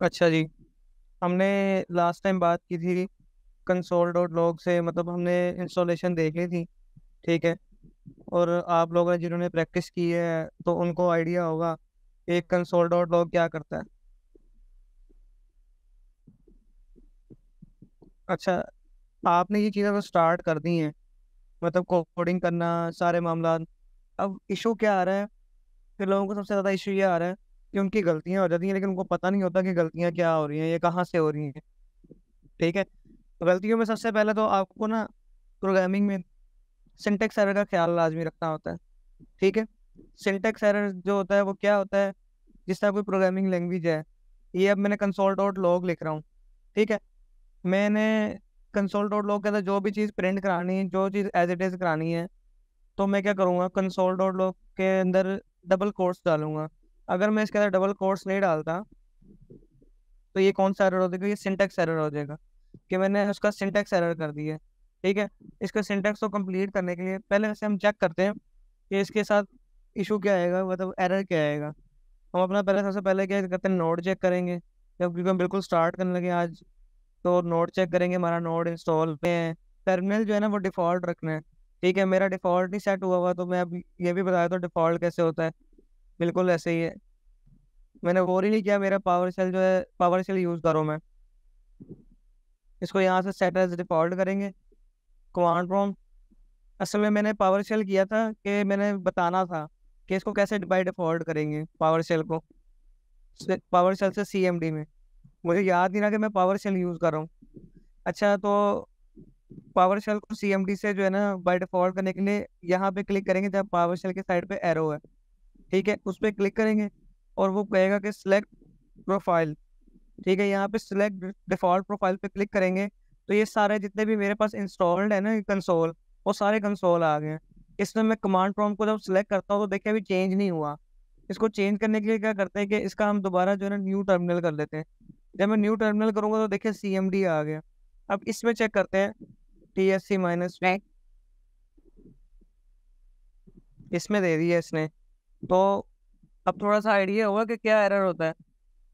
अच्छा जी। हमने last time बात की थी कंसोल डॉट लॉग से, मतलब हमने इंस्टॉलेशन देख ली थी। ठीक है। और आप लोगों ने जिन्होंने प्रैक्टिस की है तो उनको आइडिया होगा एक कंसोल डॉट लॉग क्या करता है। अच्छा, आपने ये चीज़ें तो स्टार्ट कर दी हैं, मतलब कोडिंग करना, सारे मामला। अब इशू क्या आ रहा है कि लोगों को सबसे ज़्यादा इशू ये आ रहा है कि उनकी गलतियां हो जाती हैं, लेकिन उनको पता नहीं होता कि गलतियां क्या हो रही हैं, ये कहाँ से हो रही हैं। ठीक है। गलतियों में सबसे पहले तो आपको ना प्रोग्रामिंग में सिंटेक्स एरर का ख्याल लाजमी रखना होता है। ठीक है। सिंटेक्स एरर जो होता है वो क्या होता है, जिस तरह कोई प्रोग्रामिंग लैंग्वेज है, ये अब मैंने कंसोल डॉट लॉग लिख रहा हूँ। ठीक है। मैंने कंसोल डॉट लॉग के अंदर जो भी चीज़ प्रिंट करानी है, जो चीज़ एज इट इज़ करानी है, तो मैं क्या करूँगा, कंसोल डॉट लॉग के अंदर डबल कोट्स डालूंगा। अगर मैं इसके अंदर डबल कोट्स नहीं डालता तो ये कौन सा एरर हो जाएगा, ये सिंटेक्स एरर हो जाएगा कि मैंने उसका सिंटेक्स एरर कर दिया है। ठीक है। इसका सिंटेक्स को कंप्लीट करने के लिए पहले वैसे हम चेक करते हैं कि इसके साथ इशू क्या आएगा, मतलब एरर क्या आएगा। हम अपना पहले सबसे पहले क्या करते हैं, नोड चेक करेंगे। जब क्योंकि हम बिल्कुल स्टार्ट करने लगे आज, तो नोड चेक करेंगे हमारा नोड इंस्टॉल पे है। टर्मिनल जो है ना वो डिफ़ॉल्ट रखना है। ठीक है। मेरा डिफ़ॉल्ट नहीं सेट हुआ हुआ, तो मैं अब ये भी बताया तो डिफ़ॉल्ट कैसे होता है, बिल्कुल ऐसे ही है। मैंने वो ही नहीं किया, मेरा पावर शेल जो है, पावर शेल यूज़ करो मैं इसको यहाँ से सेट एज डिफ़ॉल्ट करेंगे। कमांड प्रॉम्प्ट, असल में मैंने पावर शेल किया था कि मैंने बताना था कि इसको कैसे बाय डिफ़ॉल्ट करेंगे पावर शेल को, पावर शेल से सीएमडी में। मुझे याद नहीं रहा कि मैं पावर शेल यूज़ कर रहा हूँ। अच्छा, तो पावर शेल को सीएमडी से जो है ना बाय डिफ़ॉल्ट करने के लिए यहाँ पे क्लिक करेंगे, जब पावर शेल के साइड पे एरो है। ठीक है, उस पर क्लिक करेंगे और वो कहेगा कि सिलेक्ट प्रोफाइल। ठीक है, यहाँ पे सिलेक्ट डिफॉल्ट प्रोफाइल पे क्लिक करेंगे तो ये सारे जितने भी मेरे पास इंस्टॉल्ड है ना कंसोल, वो सारे कंसोल आ गए हैं। इसमें मैं कमांड प्रॉम्प्ट को जब सिलेक्ट करता हूँ तो देखिए अभी चेंज नहीं हुआ। इसको चेंज करने के लिए क्या करते हैं कि इसका हम दोबारा जो है ना न्यू टर्मिनल कर लेते हैं। जब मैं न्यू टर्मिनल करूंगा तो देखिए सीएमडी आ गया। अब इसमें चेक करते हैं, TSC माइनस में इसमें दे दिया इसने, तो अब थोड़ा सा आइडिया होगा कि क्या एरर होता है।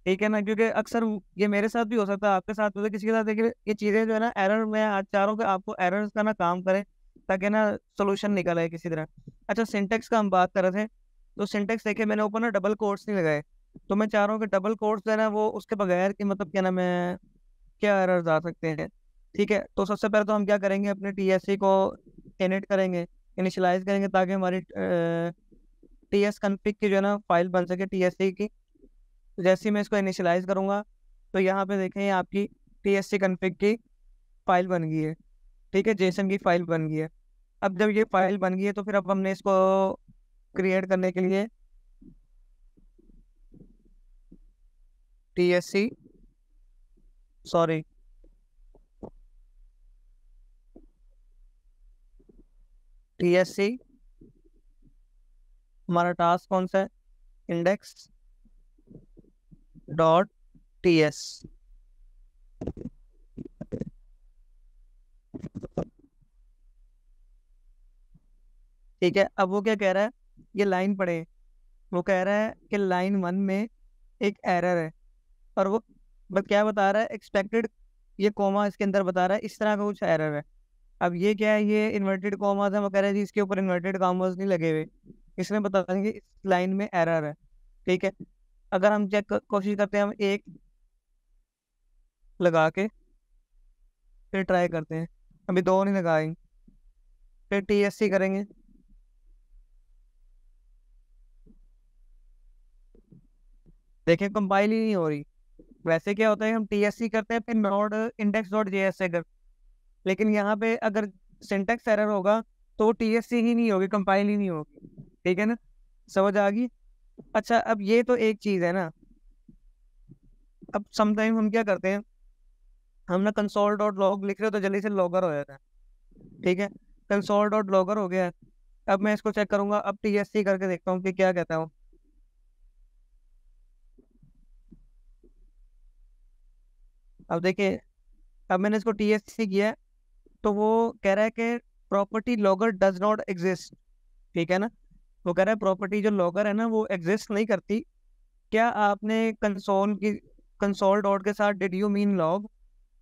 ठीक है ना, क्योंकि अक्सर ये मेरे साथ भी हो सकता है, आपके साथ भी हो सकता है, किसी के साथ। देखिए ये चीज़ें जो है ना एरर, मैं आज चाह रहा हूँ कि आपको एरर्स का ना काम करे ताकि ना सोल्यूशन निकल आए किसी तरह। अच्छा, सिंटेक्स का हम बात कर रहे थे, तो सिंटेक्स देखिए मैंने ऊपर ना डबल कोट्स नहीं लगाए, तो मैं चाह रहा हूँ कि डबल कोट्स जो है ना वो उसके बगैर की, मतलब क्या नाम है, क्या एरर्स आ सकते हैं। ठीक है, तो सबसे पहले तो हम क्या करेंगे, अपने TSC को इनिट करेंगे, इनिशियलाइज करेंगे, ताकि हमारी TS कन्फिग की जो है ना फाइल बन सके TSC की। तो जैसे ही मैं इसको इनिशियलाइज करूंगा तो यहाँ पे देखें ये आपकी TSC कन्फिग की फाइल बन गई है। ठीक है, जेसन की फाइल बन गई है। अब जब ये फाइल बन गई है तो फिर अब हमने इसको क्रिएट करने के लिए TSC, सॉरी, TSC, हमारा टास्क कौन सा है, इंडेक्स डॉट TS। ठीक है, अब वो क्या कह रहा है, ये लाइन पढ़े। वो कह रहा है कि लाइन 1 में एक एरर है, और वो क्या बता रहा है, एक्सपेक्टेड, ये कोमा इसके अंदर बता रहा है, इस तरह का कुछ एरर है। अब ये क्या है, ये इन्वर्टेड कॉमास है, वो कह रहे हैं जी इसके ऊपर इन्वर्टेड कॉमास नहीं लगे हुए, इसमें बता देंगे इस लाइन में एरर है। ठीक है। अगर हम चेक कोशिश करते हैं, हम एक लगा के फिर ट्राई करते हैं, अभी दो नहीं लगाएंगे, फिर TSC करेंगे। देखें कंपाइल ही नहीं हो रही। वैसे क्या होता है, हम TSC करते हैं फिर नोड इंडेक्स डॉट JS से कर, लेकिन यहाँ पे अगर सिंटेक्स एरर होगा तो वो TSC ही नहीं होगी, कंपाइल ही नहीं होगी। ठीक है ना, समझ आ गई। अच्छा, अब ये तो एक चीज़ है ना। अब समटाइम हम क्या करते हैं, हम ना कंसोल डॉट लॉग लिख रहे हो तो जल्दी से लॉगर हो जाता है। ठीक है, कंसोल डॉट लॉगर हो गया है। अब मैं इसको चेक करूंगा, अब TSC करके देखता हूँ कि क्या कहता हूँ। अब देखिए, अब मैंने इसको TSC किया है, तो वो कह रहा है कि property logger does not exist. ठीक है ना, वो कह रहा है प्रॉपर्टी जो लॉगर है ना वो एग्जिस्ट नहीं करती। क्या आपने कंसोल की कंसोल डॉट के साथ डिड यू मीन लॉग,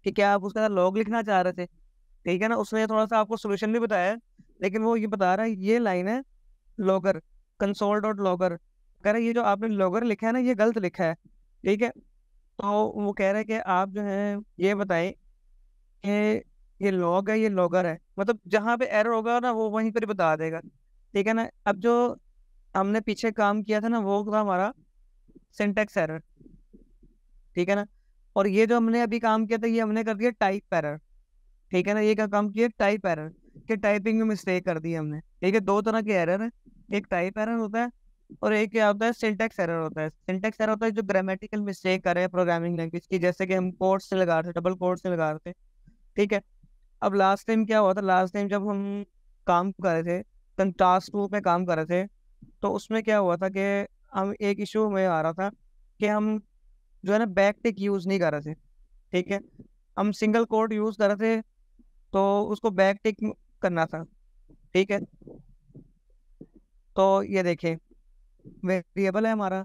कि क्या आप उसके साथ लॉग लिखना चाह रहे थे, ठीक है ना। उसने थोड़ा सा आपको सोल्यूशन भी बताया है, लेकिन वो ये बता रहा है ये लाइन है लॉगर, कंसोल डॉट लॉगर, कह रहा है ये जो आपने लॉगर लिखा है ना ये गलत लिखा है, ठीक है। तो वो कह रहे हैं कि आप जो है ये बताएं कि ये लॉग है ये लॉगर है, मतलब जहाँ पे एरर होगा ना वो वहीं पर बता देगा, ठीक है ना। अब जो हमने पीछे काम किया था ना वो था हमारा सिंटेक्स एरर, ठीक है ना। और ये जो हमने अभी काम किया था ये हमने कर दिया टाइप एरर, ठीक है ना। ये क्या काम किया, टाइप एरर, कि टाइपिंग में मिस्टेक कर दी हमने, ठीक है। दो तरह के एरर है, एक टाइप एरर होता है और एक क्या होता है, सिंटेक्स एरर होता है। सिंटेक्स एरर होता है जो ग्रामेटिकल मिस्टेक करे प्रोग्रामिंग लैंग्वेज की, जैसे कि हम कोट्स से लगा रहे थे, डबल कोट्स से लगा रहे थे, ठीक है। अब लास्ट टाइम क्या हुआ था, लास्ट टाइम जब हम काम कर रहे थे, टास्क 2 पे काम कर रहे थे, तो उसमें क्या हुआ था कि हम एक इशू में आ रहा था कि हम जो है ना बैक टिक यूज नहीं कर रहे थे, ठीक है। हम सिंगल कोट यूज कर रहे थे, तो उसको बैक टिक करना था, ठीक है। तो ये देखें वेरिएबल है हमारा,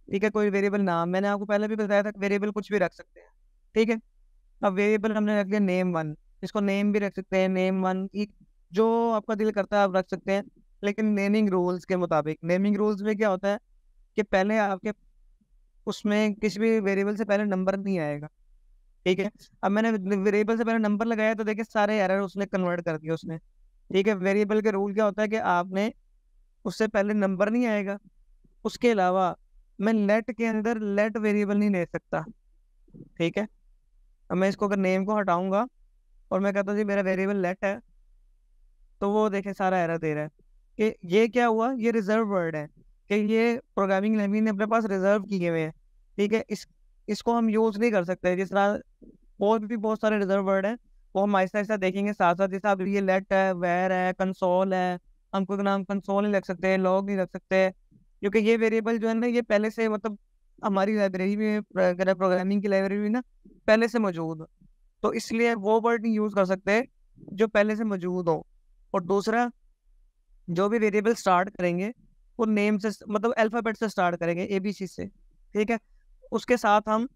ठीक है। कोई वेरिएबल नाम, मैंने आपको पहले भी बताया था वेरिएबल कुछ भी रख सकते हैं, ठीक है। अब वेरिएबल हमने रख दिया नेम 1, इसको नेम भी रख सकते हैं, नेम 1, जो आपका दिल करता है आप रख सकते हैं, लेकिन नेमिंग रूल्स के मुताबिक। नेमिंग रूल्स में क्या होता है कि पहले आपके उसमें किसी भी वेरिएबल से पहले नंबर नहीं आएगा, ठीक है। अब मैंने वेरिएबल से पहले नंबर लगाया तो देखिए सारे एरर उसने कन्वर्ट कर दिया उसने, ठीक है। वेरिएबल के रूल क्या होता है कि आपने उससे पहले नंबर नहीं आएगा, उसके अलावा मैं लेट के अंदर लेट वेरिएबल नहीं ले सकता, ठीक है। अब मैं इसको अगर नेम को हटाऊंगा और मैं कहता हूँ जी मेरा वेरिएबल लेट है, तो वो देखे सारा एरर दे रहा है कि ये क्या हुआ, ये रिजर्व वर्ड है, कि ये प्रोग्रामिंग लैंग्वेज ने अपने पास रिजर्व किए हुए हैं, ठीक है। इसको हम यूज नहीं कर सकते। जिस तरह और भी बहुत सारे रिजर्व वर्ड हैं, वो हम आहिस्ता आहिस्ता देखेंगे साथ साथ। जैसे अब ये लेट है, वेर है, कंसोल है, हम कोई नाम कंसोल नहीं रख सकते, लॉग नहीं रख सकते, क्योंकि ये वेरिएबल जो है ना ये पहले से मतलब हमारी लाइब्रेरी में, प्रोग्रामिंग की लाइब्रेरी में ना पहले से मौजूद, तो इसलिए वो वर्ड नहीं यूज कर सकते जो पहले से मौजूद हो। और दूसरा, जो भी वेरिएबल स्टार्ट करेंगे वो नेम से मतलब अल्फाबेट से स्टार्ट करेंगे, ABC से, ठीक है। उसके साथ हम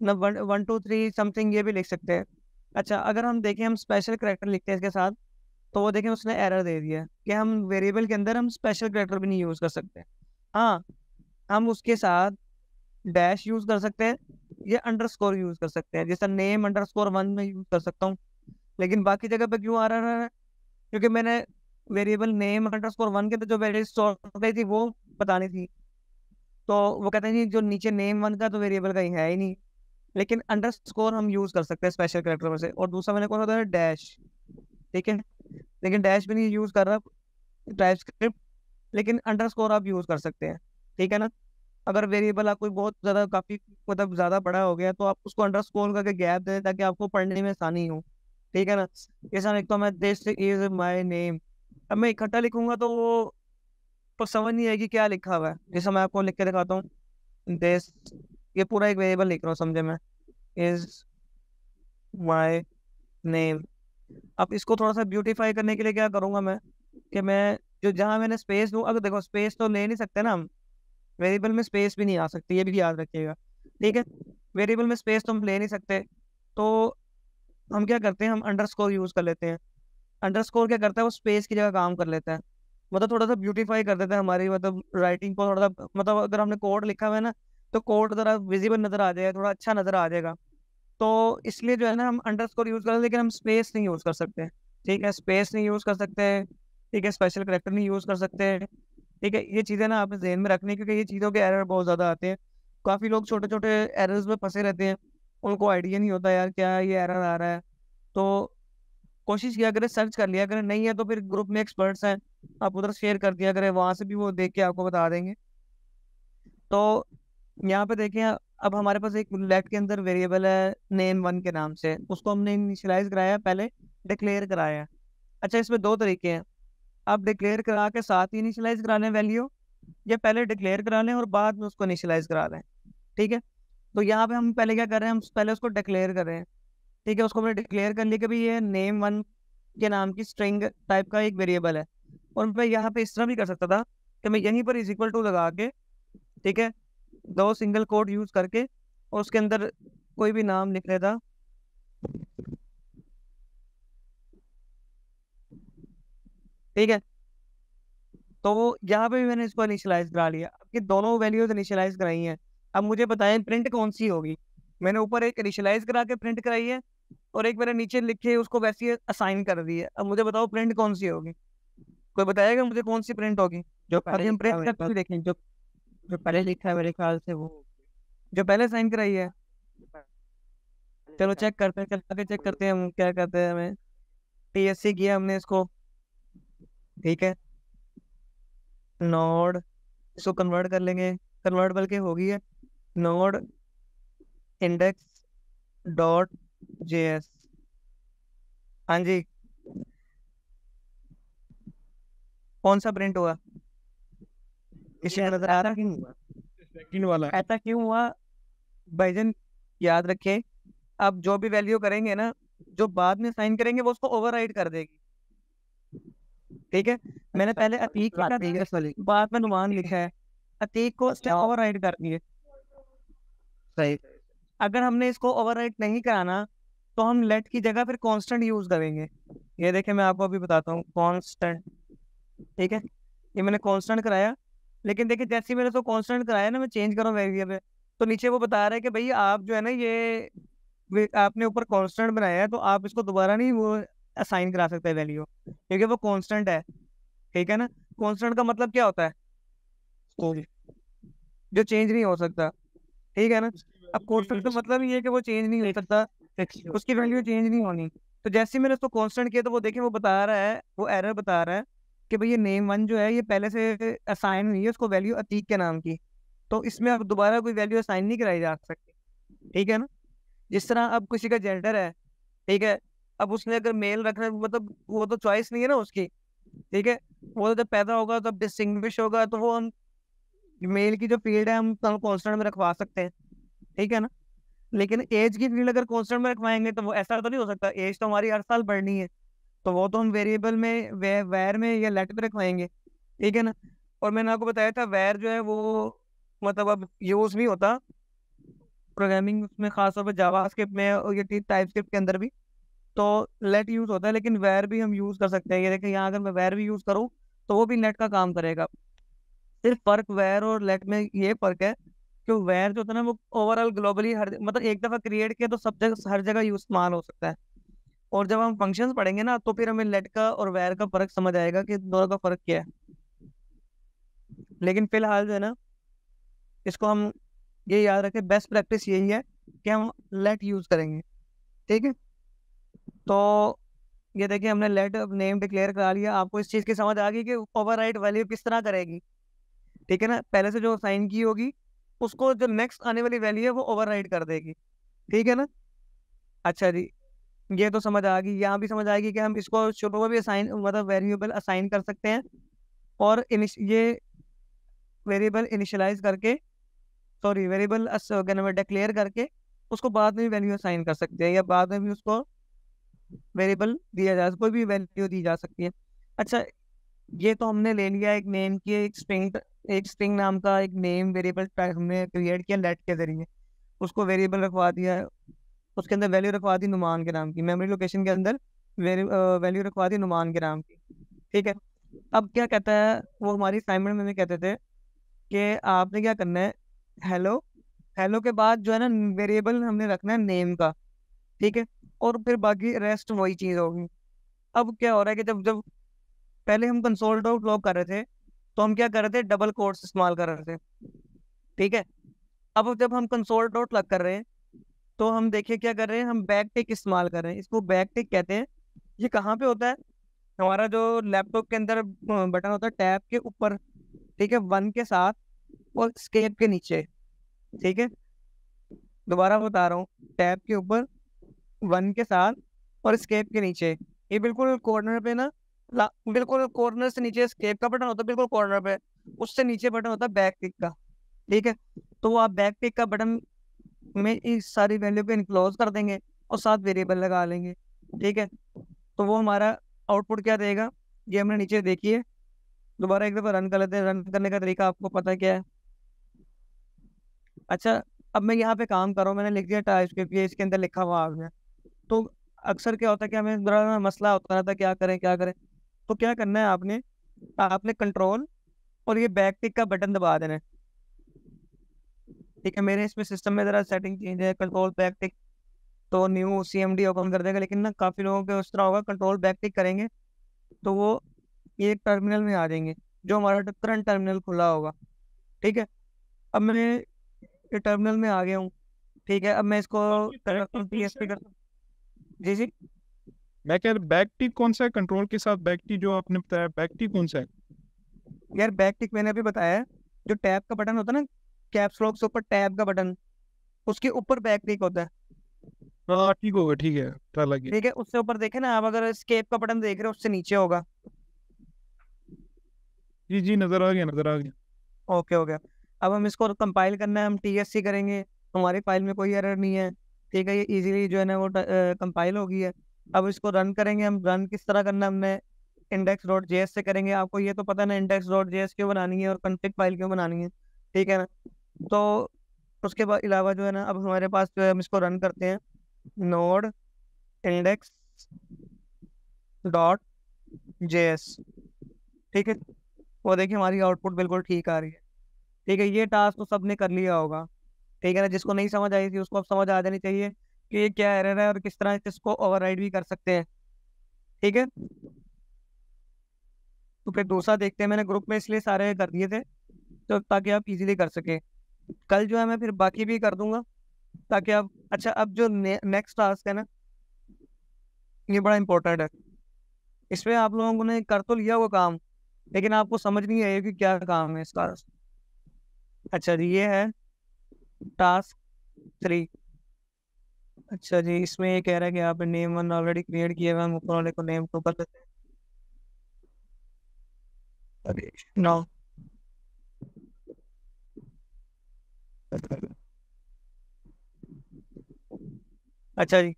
न 1 1 2 3 समथिंग ये भी लिख सकते हैं। अच्छा, अगर हम देखें हम स्पेशल करेक्टर लिखते हैं इसके साथ, तो वो देखें उसने एरर दे दिया कि हम वेरिएबल के अंदर हम स्पेशल करेक्टर भी नहीं यूज कर सकते। हाँ, हम उसके साथ डैश यूज कर सकते हैं या अंडरस्कोर यूज कर सकते हैं, जैसा नेम_1 में यूज कर सकता हूँ, लेकिन बाकी जगह पे क्यों आ रहा है, क्योंकि मैंने वेरिएबल नेम_1 के तो जो वैल्यू स्टोर हो गई थी वो बतानी थी। तो वो कहते हैं जी जो नीचे नेम 1 का तो वेरिएबल का ही है ही नहीं, लेकिन अंडरस्कोर हम यूज कर सकते हैं स्पेशल कैरेक्टर में से। और दूसरा मैंने कौन सा बताया, डैश, ठीक है। लेकिन डैश भी नहीं यूज कर रहा टाइपस्क्रिप्ट, लेकिन अंडरस्कोर आप यूज कर सकते हैं, ठीक है ना। अगर वेरिएबल आपको बहुत ज्यादा काफी मतलब ज्यादा बड़ा हो गया तो आप उसको अंडरस्कोर करके गैप दें ताकि आपको पढ़ने में आसानी हो, ठीक है ना। जैसा लिखता हूँ मैं, दिस इज माई नेम, अब मैं इकट्ठा लिखूंगा तो वो तो समझ नहीं आएगी क्या लिखा हुआ है। जैसे मैं आपको लिख के दिखाता हूँ, दिस, ये पूरा एक वेरिएबल लिख रहा हूँ समझे मैं, इज माई नेम। अब इसको थोड़ा सा ब्यूटीफाई करने के लिए क्या करूंगा मैं, कि मैं जो जहाँ मैंने स्पेस दूँ, अगर देखो स्पेस तो ले नहीं सकते ना हम, वेरिएबल में स्पेस भी नहीं आ सकती, ये भी याद रखिएगा, ठीक है। वेरिएबल में स्पेस तो हम ले नहीं सकते, तो हम क्या करते हैं, हम अंडरस्कोर यूज कर लेते हैं। अंडरस्कोर क्या करता है, वो स्पेस की जगह काम कर लेता है, मतलब थोड़ा सा ब्यूटीफाई कर देता है हमारी मतलब राइटिंग को, थोड़ा सा मतलब अगर हमने कोड लिखा हुआ है ना तो कोड जरा विजिबल नजर आ जाएगा, थोड़ा अच्छा नजर आ जाएगा। तो इसलिए जो है ना हम अंडरस्कोर यूज करें, लेकिन हम स्पेस नहीं यूज कर सकते, ठीक है। स्पेस नहीं यूज कर सकते, ठीक है। स्पेशल करेक्टर नहीं यूज कर सकते, ठीक है। ये चीज़ें ना आपने ध्यान में रखनी है, क्योंकि ये चीज़ों के एरर बहुत ज़्यादा आते हैं। काफ़ी लोग छोटे छोटे एरर्स में फंसे रहते हैं, उनको आइडिया नहीं होता यार क्या ये एरर आ रहा है। तो कोशिश किया करें, सर्च कर लिया करें, नहीं है तो फिर ग्रुप में एक्सपर्ट्स हैं, आप उधर शेयर कर दिया करें, वहां से भी वो देख के आपको बता देंगे। तो यहाँ पे देखें, अब हमारे पास एक लेट के अंदर वेरिएबल है नेम 1 के नाम से, उसको हमने इनिशियलाइज कराया है, पहले डिक्लेयर कराया है। अच्छा, इसमें दो तरीके हैं, आप डिक्लेयर करा के साथ ही इनिशियलाइज करा लें वैल्यू, या पहले डिक्लेयर करा लें और बाद में उसको इनिशियलाइज करा लें, ठीक है। तो यहाँ पे हम पहले क्या कर रहे हैं, हम पहले उसको डिक्लेयर कर रहे हैं, ठीक है। उसको हमने डिक्लेयर कर लिया कि भाई ये नेम 1 के नाम की स्ट्रिंग टाइप का एक वेरिएबल है। और मैं यहाँ पे इस तरह भी कर सकता था कि मैं यहीं पर इज इक्वल टू लगा के, ठीक है, दो सिंगल कोट यूज करके और उसके अंदर कोई भी नाम लिख लेता। ठीक है, तो वो यहाँ पे भी मैंने इसको इनिशियलाइज करा लिया। अब ये दोनों वैल्यूज इनिशियलाइज कराई हैं। अब मुझे बताएं प्रिंट कौन सी होगी। मैंने ऊपर एक इनिशियलाइज करा के प्रिंट कराई है, और एक मैंने नीचे लिखे उसको वैसे ही असाइन कर दी है। अब मुझे बताओ प्रिंट कौन सी होगी। कोई बताएगा मुझे कौन सी प्रिंट होगी। जो अभी पहले हम लिखा है प्रिंट मेरे करके पास, भी देखें। जो पहले लिखा है मेरे ख्याल से वो जो पहले साइन कराई है, पहले चलो लिखा है। चेक करते हैं, चल आगे चेक करते हैं हम क्या करते हैं। हमें TSC किया हमने इसको। ठीक है, नोड, इसको कन्वर्ट कर लेंगे। कन्वर्ट बल्कि होगी है नोड इंडेक्स डॉट JS। हाँ जी, कौन सा प्रिंट हुआ मुझे किसी को नजर आ ऐसा रहा क्यों हुआ? है। सेकंड वाला ऐसा क्यों हुआ भाईजन, याद रखे। अब जो भी वैल्यू करेंगे ना, जो बाद में साइन करेंगे वो उसको ओवरराइड कर देगी। ठीक है, मैंने अच्छा, पहले अतीक बात लिखा ठीक था, है सॉरी। बाद में नुमान लिखा है। अतीक को उसने ओवरराइड कर दिए। सही। अगर हमने इसको ओवरराइड नहीं कराना, तो हम लेट की जगह फिर कांस्टेंट यूज करेंगे। ये देखें, मैं आपको अभी बताता हूँ कांस्टेंट। ठीक है, ये मैंने कांस्टेंट कराया, लेकिन देखिए जैसे ही मैंने इसको कांस्टेंट कराया ना, मैं चेंज करूँ वेरिएबल, तो नीचे वो बता रहा है कि भाई आप जो है ना ये आपने ऊपर कांस्टेंट बनाया है, तो आप इसको दोबारा नहीं वो असाइन करा सकते वैल्यू, क्योंकि वो कांस्टेंट है। ठीक है ना, कांस्टेंट का मतलब क्या होता है, जो चेंज नहीं हो सकता। ठीक है ना, अब कांस्टेंट का मतलब ये है कि वो चेंज नहीं हो सकता, उसकी वैल्यू चेंज नहीं होनी। तो जैसे ही मैंने उसको कांस्टेंट किया, तो वो देखिए वो बता रहा है, वो एरर बता रहा है कि भाई ये नेम वन जो है ये पहले से असाइन हुई है उसको वैल्यू अतीक के नाम की, तो इसमें अब दोबारा कोई वैल्यू असाइन नहीं कराई जा सकती। ठीक है ना, जिस तरह अब किसी का जेंडर है, ठीक है, अब उसने अगर मेल रखना है, मतलब वो तो चॉइस नहीं है ना उसकी। ठीक है, वो तो जब पैदा होगा तब डिस्टिंग्विश होगा, तो वो हम मेल की जो फील्ड है हम कांस्टेंट में रखवा सकते हैं। ठीक है ना, लेकिन एज की फील्ड अगर कांस्टेंट में रखवाएंगे तो वो ऐसा तो नहीं हो सकता, एज तो हमारी हर साल बढ़नी है, तो वो तो हम वेरिएबल में वैर में या लेट में रखवाएंगे। ठीक है ना, और मैंने आपको बताया था वैर जो है वो मतलब अब यूज नहीं होता प्रोग्रामिंग में, खासतौर पर जावास्क्रिप्ट में और ये टाइपस्क्रिप्ट के अंदर भी। तो लेट यूज होता है, लेकिन वैर भी हम यूज कर सकते हैं। ये देखिए यहाँ अगर मैं वैर भी यूज करूँ तो वो भी लेट का काम करेगा। सिर्फ फर्क वैर और लेट में ये फर्क है कि वैर जो होता है ना वो ओवरऑल ग्लोबली हर मतलब एक दफा क्रिएट किया तो सब जगह हर जगह इस्तेमाल हो सकता है। और जब हम फंक्शंस पढ़ेंगे ना, तो फिर हमें लेट का और वैर का फर्क समझ आएगा कि दोनों का फर्क क्या है। लेकिन फिलहाल जो है ना, इसको हम ये याद रखें, बेस्ट प्रैक्टिस यही है कि हम लेट यूज करेंगे। ठीक है, तो ये देखिए हमने लेट नेम डिक्लेयर करा लिया। आपको इस चीज की समझ आ गई कि ओवरराइड वैल्यू किस तरह करेगी। ठीक है ना, पहले से जो साइन की होगी उसको जो नेक्स्ट आने वाली वैल्यू है वो ओवरराइड कर देगी। ठीक है ना, अच्छा जी, ये तो समझ आ गई। यहाँ भी समझ आएगी कि हम इसको शुरू में भी असाइन मतलब वेरिएबल असाइन कर सकते हैं, और ये वेरिएबल इनिशियलाइज करके, सॉरी वेरिएबल क्या नाम है डिक्लेयर करके उसको बाद में भी वैल्यू असाइन कर सकते हैं, या बाद में भी उसको वेरिएबल दिया जा कोई भी वैल्यू दी जा सकती है। अच्छा, ये तो हमने ले लिया एक नेम की एक स्ट्रिंग नाम का एक नेम वेरिएबल टाइप हमने क्रिएट किया लेट के जरिए, उसको वेरिएबल रखवा दिया, उसके अंदर वैल्यू रखवा दी नुमान के नाम की, मेमोरी लोकेशन के अंदर वैल्यू रखवा दी नुमान के नाम की। ठीक है, अब क्या कहता है वो हमारी असाइनमेंट में भी कहते थे कि आपने क्या करना है, हेलो, हेलो के बाद जो है ना वेरिएबल हमने रखना है नेम का। ठीक है, और फिर बाकी रेस्ट वही चीज होगी। अब क्या हो रहा है कि जब जब पहले हम कंसोल डॉट लॉग कर रहे थे, तो हम क्या कर रहे थे, डबल कोट्स इस्तेमाल कर रहे थे। ठीक है, अब जब हम कंसोल डॉट लॉग कर रहे हैं, तो हम देखिए क्या कर रहे हैं, हम बैक टिक इस्तेमाल कर रहे हैं। इसको बैक टिक कहते हैं। ये कहाँ पे होता है, हमारा जो लैपटॉप के अंदर बटन होता है टैब के ऊपर। ठीक है, वन के साथ और स्केप के नीचे। ठीक है, दोबारा बता रहा हूँ, टैब के ऊपर, वन के साथ और स्केप के नीचे। ये बिल्कुल कॉर्नर पे ना, बिल्कुल कॉर्नर से नीचे स्केप का बटन होता है, बिल्कुल कॉर्नर पे, उससे नीचे बटन होता है बैक टिक का। ठीक है, तो वो आप बैक टिक का बटन में इस सारी वैल्यू को इनक्लोज कर देंगे और साथ वेरिएबल लगा लेंगे। ठीक है, तो वो हमारा आउटपुट क्या देगा, ये हमने नीचे देखिए। दोबारा एक दफा रन कर लेते हैं, रन करने का तरीका आपको पता क्या है। अच्छा, अब मैं यहाँ पे काम कर रहा हूँ, मैंने लिख दिया टाइपस्क्रिप्ट, ये इसके अंदर लिखा हुआ आ गया। तो अक्सर क्या होता है कि हमें बड़ा ना मसला होता रहता है, क्या करें क्या करें। तो क्या करना है आपने, आपने कंट्रोल और ये बैक टिक का बटन दबा देना है। ठीक है, मेरे इसमें सिस्टम में जरा सेटिंग चेंज है, कंट्रोल बैक टिक, तो न्यू CMD ओपन कर देगा। लेकिन ना काफी लोगों के उस तरह होगा, कंट्रोल बैक टिक करेंगे तो वो ये एक टर्मिनल में आ जाएंगे, जो हमारा करंट टर्मिनल खुला होगा। ठीक है, अब मैं ये टर्मिनल में आ गया हूँ। ठीक है, अब मैं इसको करता हूँ PSP करता हूँ। जी जी। मैं कह रहा बैक टी कौन सा है, कंट्रोल के साथ बैक टी जो आपने बताया, बैक टी कौन सा है? यार बैक टिक मैंने अभी बताया है, जो टैब का बटन होता है ना, कैप्स लॉक से ऊपर टैब का बटन, उसके ऊपर बैक टिक होता है। हाँ ठीक होगा, ठीक है, पता लग गया। ठीक है, उससे ऊपर देखे ना आप, अगर एस्केप का बटन देख रहे हो उससे नीचे होगा। जी जी, नजर आ गया, नजर आ गया। ओके हो गया। अब हम इसको कंपाइल करना है, हम TSC करेंगे, हमारी फाइल में कोई एरर नहीं है। ठीक है, ये इजीली जो है ना वो कंपाइल हो गई है। अब इसको रन करेंगे, हम रन किस तरह करना है, हमने index.js से करेंगे। आपको ये तो पता है ना index.js क्यों बनानी है और config फाइल क्यों बनानी है, ठीक है ना। तो उसके बाद अलावा जो है ना, अब हमारे पास जो है, हम इसको रन करते हैं, नोड index.js। ठीक है, वो देखिए हमारी आउटपुट बिल्कुल ठीक आ रही है। ठीक है, ये टास्क तो सबने कर लिया होगा। ठीक है ना, जिसको नहीं समझ आई थी उसको अब समझ आ जानी चाहिए कि ये क्या एरर है और किस तरह इसको ओवरराइड भी कर सकते हैं। ठीक है, तो फिर दूसरा देखते हैं, मैंने ग्रुप में इसलिए सारे कर दिए थे तो ताकि आप इजीली कर सके। कल जो है मैं फिर बाकी भी कर दूंगा ताकि आप, अच्छा अब जो नेक्स्ट टास्क है ना, ये बड़ा इंपॉर्टेंट है। इसमें आप लोगों ने कर तो लिया वो काम, लेकिन आपको समझ नहीं आएगा कि क्या काम है इसका। अच्छा जी, ये है टास्क 3। अच्छा जी, इसमें ये कह रहा है कि आपने नेम वन ऑलरेडी क्रिएट किया हुआ है, हम ऊपर वाले को नेम टू कर देते हैं। अरे नो, अच्छा जी,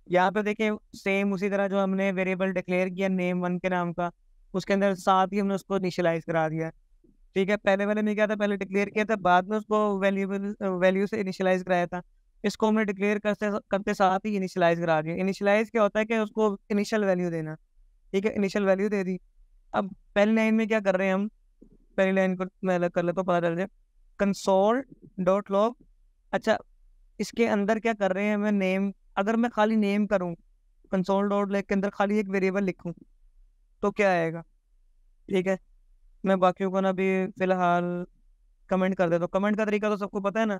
यहाँ पे देखें सेम उसी तरह जो हमने वेरिएबल डिक्लेयर किया नेम 1 के नाम का, उसके अंदर साथ ही हमने उसको इनिशियलाइज करा दिया है। ठीक है, पहले वाले में क्या था, पहले डिक्लेयर किया था, बाद में उसको वैल्यूबल वैल्यू से इनिशियलाइज कराया था। इसको हमने डिक्लेयर करते करते साथ ही इनिशियलाइज करा दिया। इनिशियलाइज क्या होता है कि उसको इनिशियल वैल्यू देना। ठीक है, इनिशियल वैल्यू दे दी। अब पहली लाइन में क्या कर रहे हैं हम, पहली लाइन को मैं अलग कर लेता हूँ, पता चल जाए। console.log। अच्छा, इसके अंदर क्या कर रहे हैं, मैं नेम, अगर मैं खाली नेम करूँ, console.log के अंदर खाली एक वेरिएबल लिखूँ तो क्या आएगा। ठीक है, मैं बाकियों को ना अभी फिलहाल कमेंट कर देता हूँ। कमेंट का तरीका तो सबको पता है ना,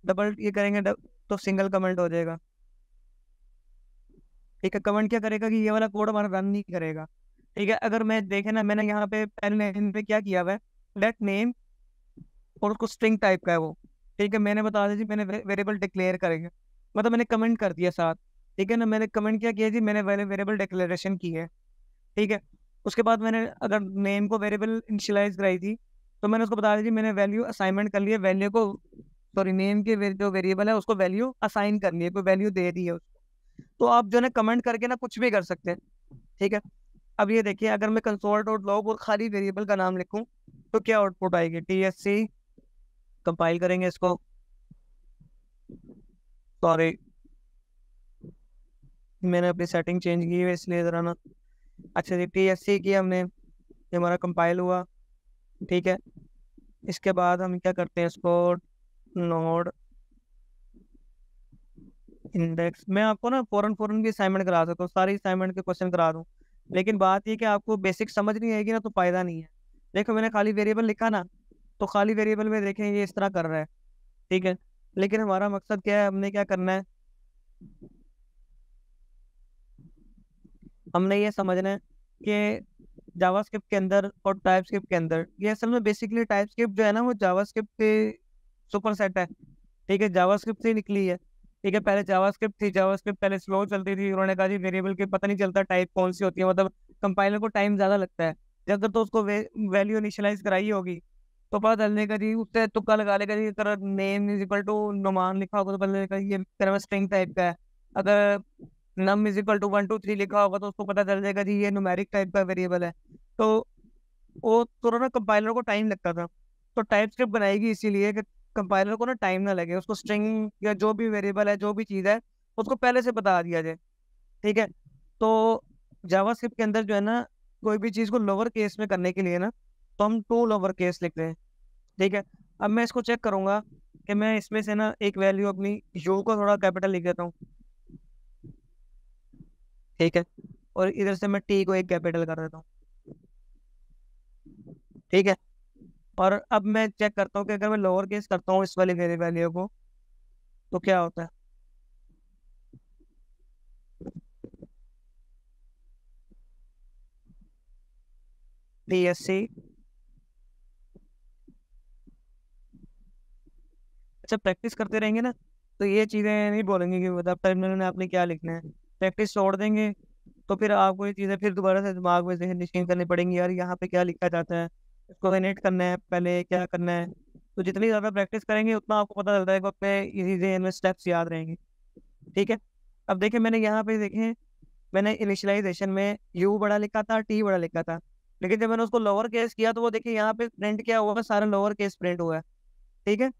डबल ये करेंगे तो सिंगल कमेंट हो जाएगा। ठीक है, कमेंट क्या करेगा कि ये वाला कोड हमारा रन नहीं करेगा। ठीक है, अगर मैं देखे ना, मैंने यहाँ पे पहले लाइन पे क्या किया हुआ है, लेट नेम, और उसको स्ट्रिंग टाइप का है वो। ठीक है, मैंने बता दिया जी, मैंने वेरिएबल डिक्लेयर करेंगे, मतलब मैंने कमेंट कर दिया साथ। ठीक है ना, मैंने कमेंट क्या किया जी, मैंने वेरिएबल डिक्लेरेशन की है। ठीक है, उसके बाद मैंने अगर नेम को वेरिएबल इनिशियलाइज कराई थी तो मैंने उसको बता दिया जी, मैंने वैल्यू असाइनमेंट कर लिया, वैल्यू को, सॉरी नेम के जो वेरिएबल है उसको वैल्यू असाइन कर लिया, कोई वैल्यू दे दी है उसको। तो आप जो है कमेंट करके ना कुछ भी कर सकते हैं। ठीक है, अब ये देखिए, अगर मैं console.log और खाली वेरिएबल का नाम लिखूं तो क्या आउटपुट आएगी, TSC। कंपाइल करेंगे इसको, सॉरी मैंने अपनी सेटिंग चेंज की है इसलिए जरा ना। अच्छा जी, TSC की हमने, ये हमारा कंपाइल हुआ। ठीक है, इसके बाद हम क्या करते हैं, इसको नोड इंडेक्स, मैं आपको ना फौरन फौरन की असाइनमेंट करा सकता हूँ, सारी असाइनमेंट के क्वेश्चन करा दूँ, लेकिन बात ये कि आपको बेसिक समझ नहीं आएगी ना तो फायदा नहीं है। देखो मैंने खाली वेरिएबल लिखा ना, तो खाली वेरिएबल में देखें ये इस तरह कर रहा है। ठीक है, लेकिन हमारा मकसद क्या है, हमने क्या करना है, हमने ये समझना है कि जावास्क्रिप्ट के अंदर और टाइपस्क्रिप्ट के अंदर, ये असल में बेसिकली टाइपस्क्रिप्ट जो है ना वो जावास्क्रिप्ट के सुपर सेट है। ठीक है, जावास्क्रिप्ट से ही निकली है। ठीक है, पहले जावास्क्रिप्ट थी, जावास्क्रिप्ट पहले स्लो चलती थी, उन्होंने कहा जी वेरिएबल के पता नहीं चलता टाइप कौन सी होती है, मतलब कंपाइलर को टाइम ज्यादा लगता है। जब अगर तो उसको वैल्यू इनिशियलाइज कराई होगी तो पता चलने का जी, उससे तुक्का लगा लेगा जी, अगर name is equal to Numan लिखा होगा तो पता चलेगा ये तेरा स्ट्रिंग टाइप का है। अगर नम इज इक्वल टू 1 2 3 लिखा होगा तो उसको पता चल जाएगा जी ये न्यूमेरिक टाइप का वेरिएबल है। तो वो थोड़ा ना कंपाइलर को टाइम लगता था। तो टाइप स्क्रिप्ट बनाएगी इसीलिए कि कंपाइलर को ना टाइम ना लगे, उसको स्ट्रिंग या जो भी वेरिएबल है, जो भी चीज़ है, उसको पहले से बता दिया जाए। ठीक है, तो जावास्क्रिप्ट के अंदर जो है ना, कोई भी चीज़ को लोअर केस में करने के लिए ना, तो हम टू लोअर केस लिखते हैं। ठीक है, अब मैं इसको चेक करूंगा कि मैं इसमें से ना एक वैल्यू अपनी यू को थोड़ा कैपिटल लिख देता हूँ। ठीक है, और इधर से मैं टी को एक कैपिटल कर देता हूँ। ठीक है, और अब मैं चेक करता हूँ कि अगर मैं लोअर केस करता हूँ इस वाली वैल्यू को, तो क्या होता है। टी एस सी, अच्छा प्रैक्टिस करते रहेंगे ना, तो ये चीज़ें नहीं बोलेंगे कि मतलब टर्मिनल में आपने क्या लिखना है। प्रैक्टिस छोड़ देंगे तो फिर आपको ये चीज़ें फिर दोबारा से दिमाग में जहन नशीन करनी पड़ेंगी, यार यहाँ पे क्या लिखा जाता है, इसको रेनेट करना है, पहले क्या करना है। तो जितनी ज़्यादा प्रैक्टिस करेंगे उतना आपको पता चलता है कि अपने इसी जहन में स्टेप्स याद रहेंगे। ठीक है, अब देखिए मैंने यहाँ पे देखें, मैंने इनिशियलाइजेशन में यू बड़ा लिखा था, टी बड़ा लिखा था, लेकिन जब मैंने उसको लोअर केस किया तो वो देखिए यहाँ पे प्रिंट क्या हुआ है, सारा लोअर केस प्रिंट हुआ है। ठीक है,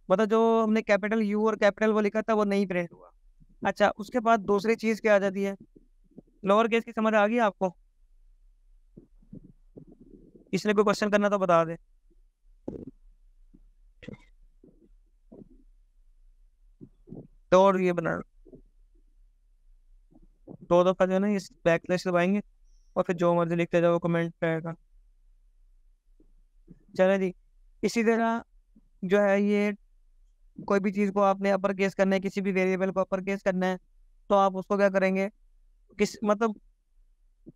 मतलब जो हमने कैपिटल यू और कैपिटल वो लिखा था वो नहीं प्रिंट हुआ। अच्छा, उसके बाद दूसरी चीज क्या आ जाती है, लोअर केस की समझ आ गई आपको? इसलिए कोई क्वेश्चन करना तो बता दे। तो और ये बना दो दफा जो है ना इस बैक स्लैश दबाएंगे और फिर जो मर्जी लिखते जाओ कमेंट रहेगा। चलो जी, इसी तरह जो है ये कोई भी चीज को आपने अपर केस करना है, किसी भी वेरिएबल को अपर केस करना है, तो आप उसको क्या करेंगे, किस मतलब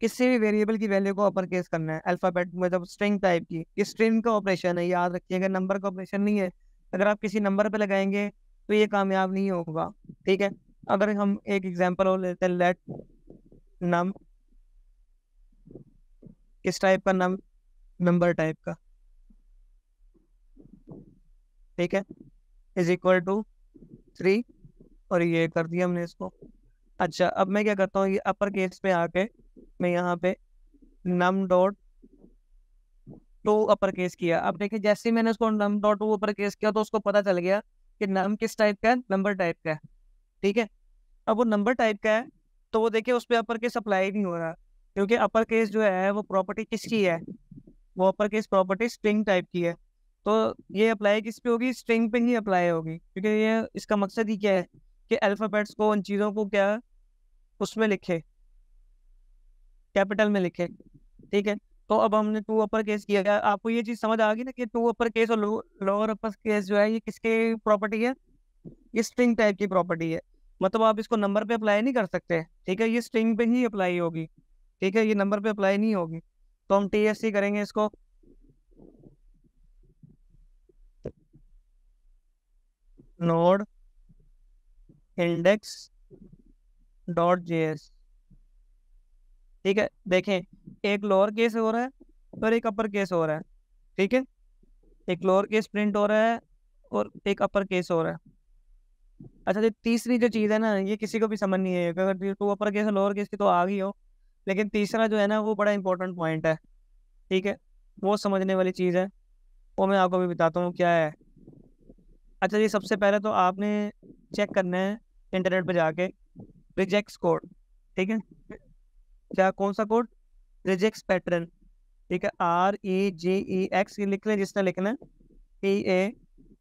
किसी भी वेरिएबल की वैल्यू को अपर केस करना है अल्फाबेट, मतलब स्ट्रिंग टाइप की। ये स्ट्रिंग का ऑपरेशन है, याद रखिएगा, नंबर का ऑपरेशन नहीं है। अगर आप किसी नंबर पे लगाएंगे तो ये कामयाब नहीं होगा। ठीक है, अगर हम एक एग्जांपल और लेते हैं, लेट नम, किस टाइप का नम, नंबर टाइप का। ठीक है, इज इक्वल टू 3, और ये कर दिया हमने इसको। अच्छा, अब मैं क्या करता हूँ, ये अपर केस पे आके मैं यहाँ पे num dot to upper case किया। अब देखिए जैसे ही मैंने उसको num dot to upper case किया तो उसको पता चल गया कि नम किस टाइप का है, नंबर टाइप का है। ठीक है, अब वो नंबर टाइप का है तो वो देखिए उस पर अपर केस अप्लाई नहीं हो रहा, क्योंकि अपर केस जो है वो प्रॉपर्टी किसकी है, वो upper case property string type की है। तो ये अप्लाई किस पे होगी, स्ट्रिंग पे ही अप्लाई होगी, क्योंकि ये इसका मकसद ही क्या है कि अल्फाबेट्स को, उन चीज़ों को क्या उसमें लिखे, कैपिटल में लिखे। ठीक है, तो अब हमने टू अपर केस किया, आपको ये चीज समझ आ गई ना कि टू अपर केस और लोअर अपर केस जो है ये किसके प्रॉपर्टी है, ये स्ट्रिंग टाइप की प्रॉपर्टी है। मतलब आप इसको नंबर पे अप्लाई नहीं कर सकते। ठीक है, ये स्ट्रिंग पे ही अप्लाई होगी। ठीक है, ये नंबर पे अप्लाई नहीं होगी। तो हम टीएससी करेंगे इसको, नोड इंडेक्स डॉट जेएस। ठीक है, देखें एक लोअर केस हो रहा है और एक अपर केस हो रहा है। ठीक है, एक लोअर केस प्रिंट हो रहा है और एक अपर केस हो रहा है। अच्छा, जो तीसरी जो चीज़ है ना, ये किसी को भी समझ नहीं है, अगर to upper case lower case की तो आ गई हो, लेकिन तीसरा जो है ना वो बड़ा इंपॉर्टेंट पॉइंट है। ठीक है, वो समझने वाली चीज़ है, वो मैं आपको भी बताता हूँ क्या है। अच्छा जी, सबसे पहले तो आपने चेक करना है इंटरनेट पे जाके रिजेक्ट्स कोड। ठीक है, क्या कौन सा कोड, रिजेक्ट्स पैटर्न। ठीक है, REGEX ये लिख लें जिसने लिखना है,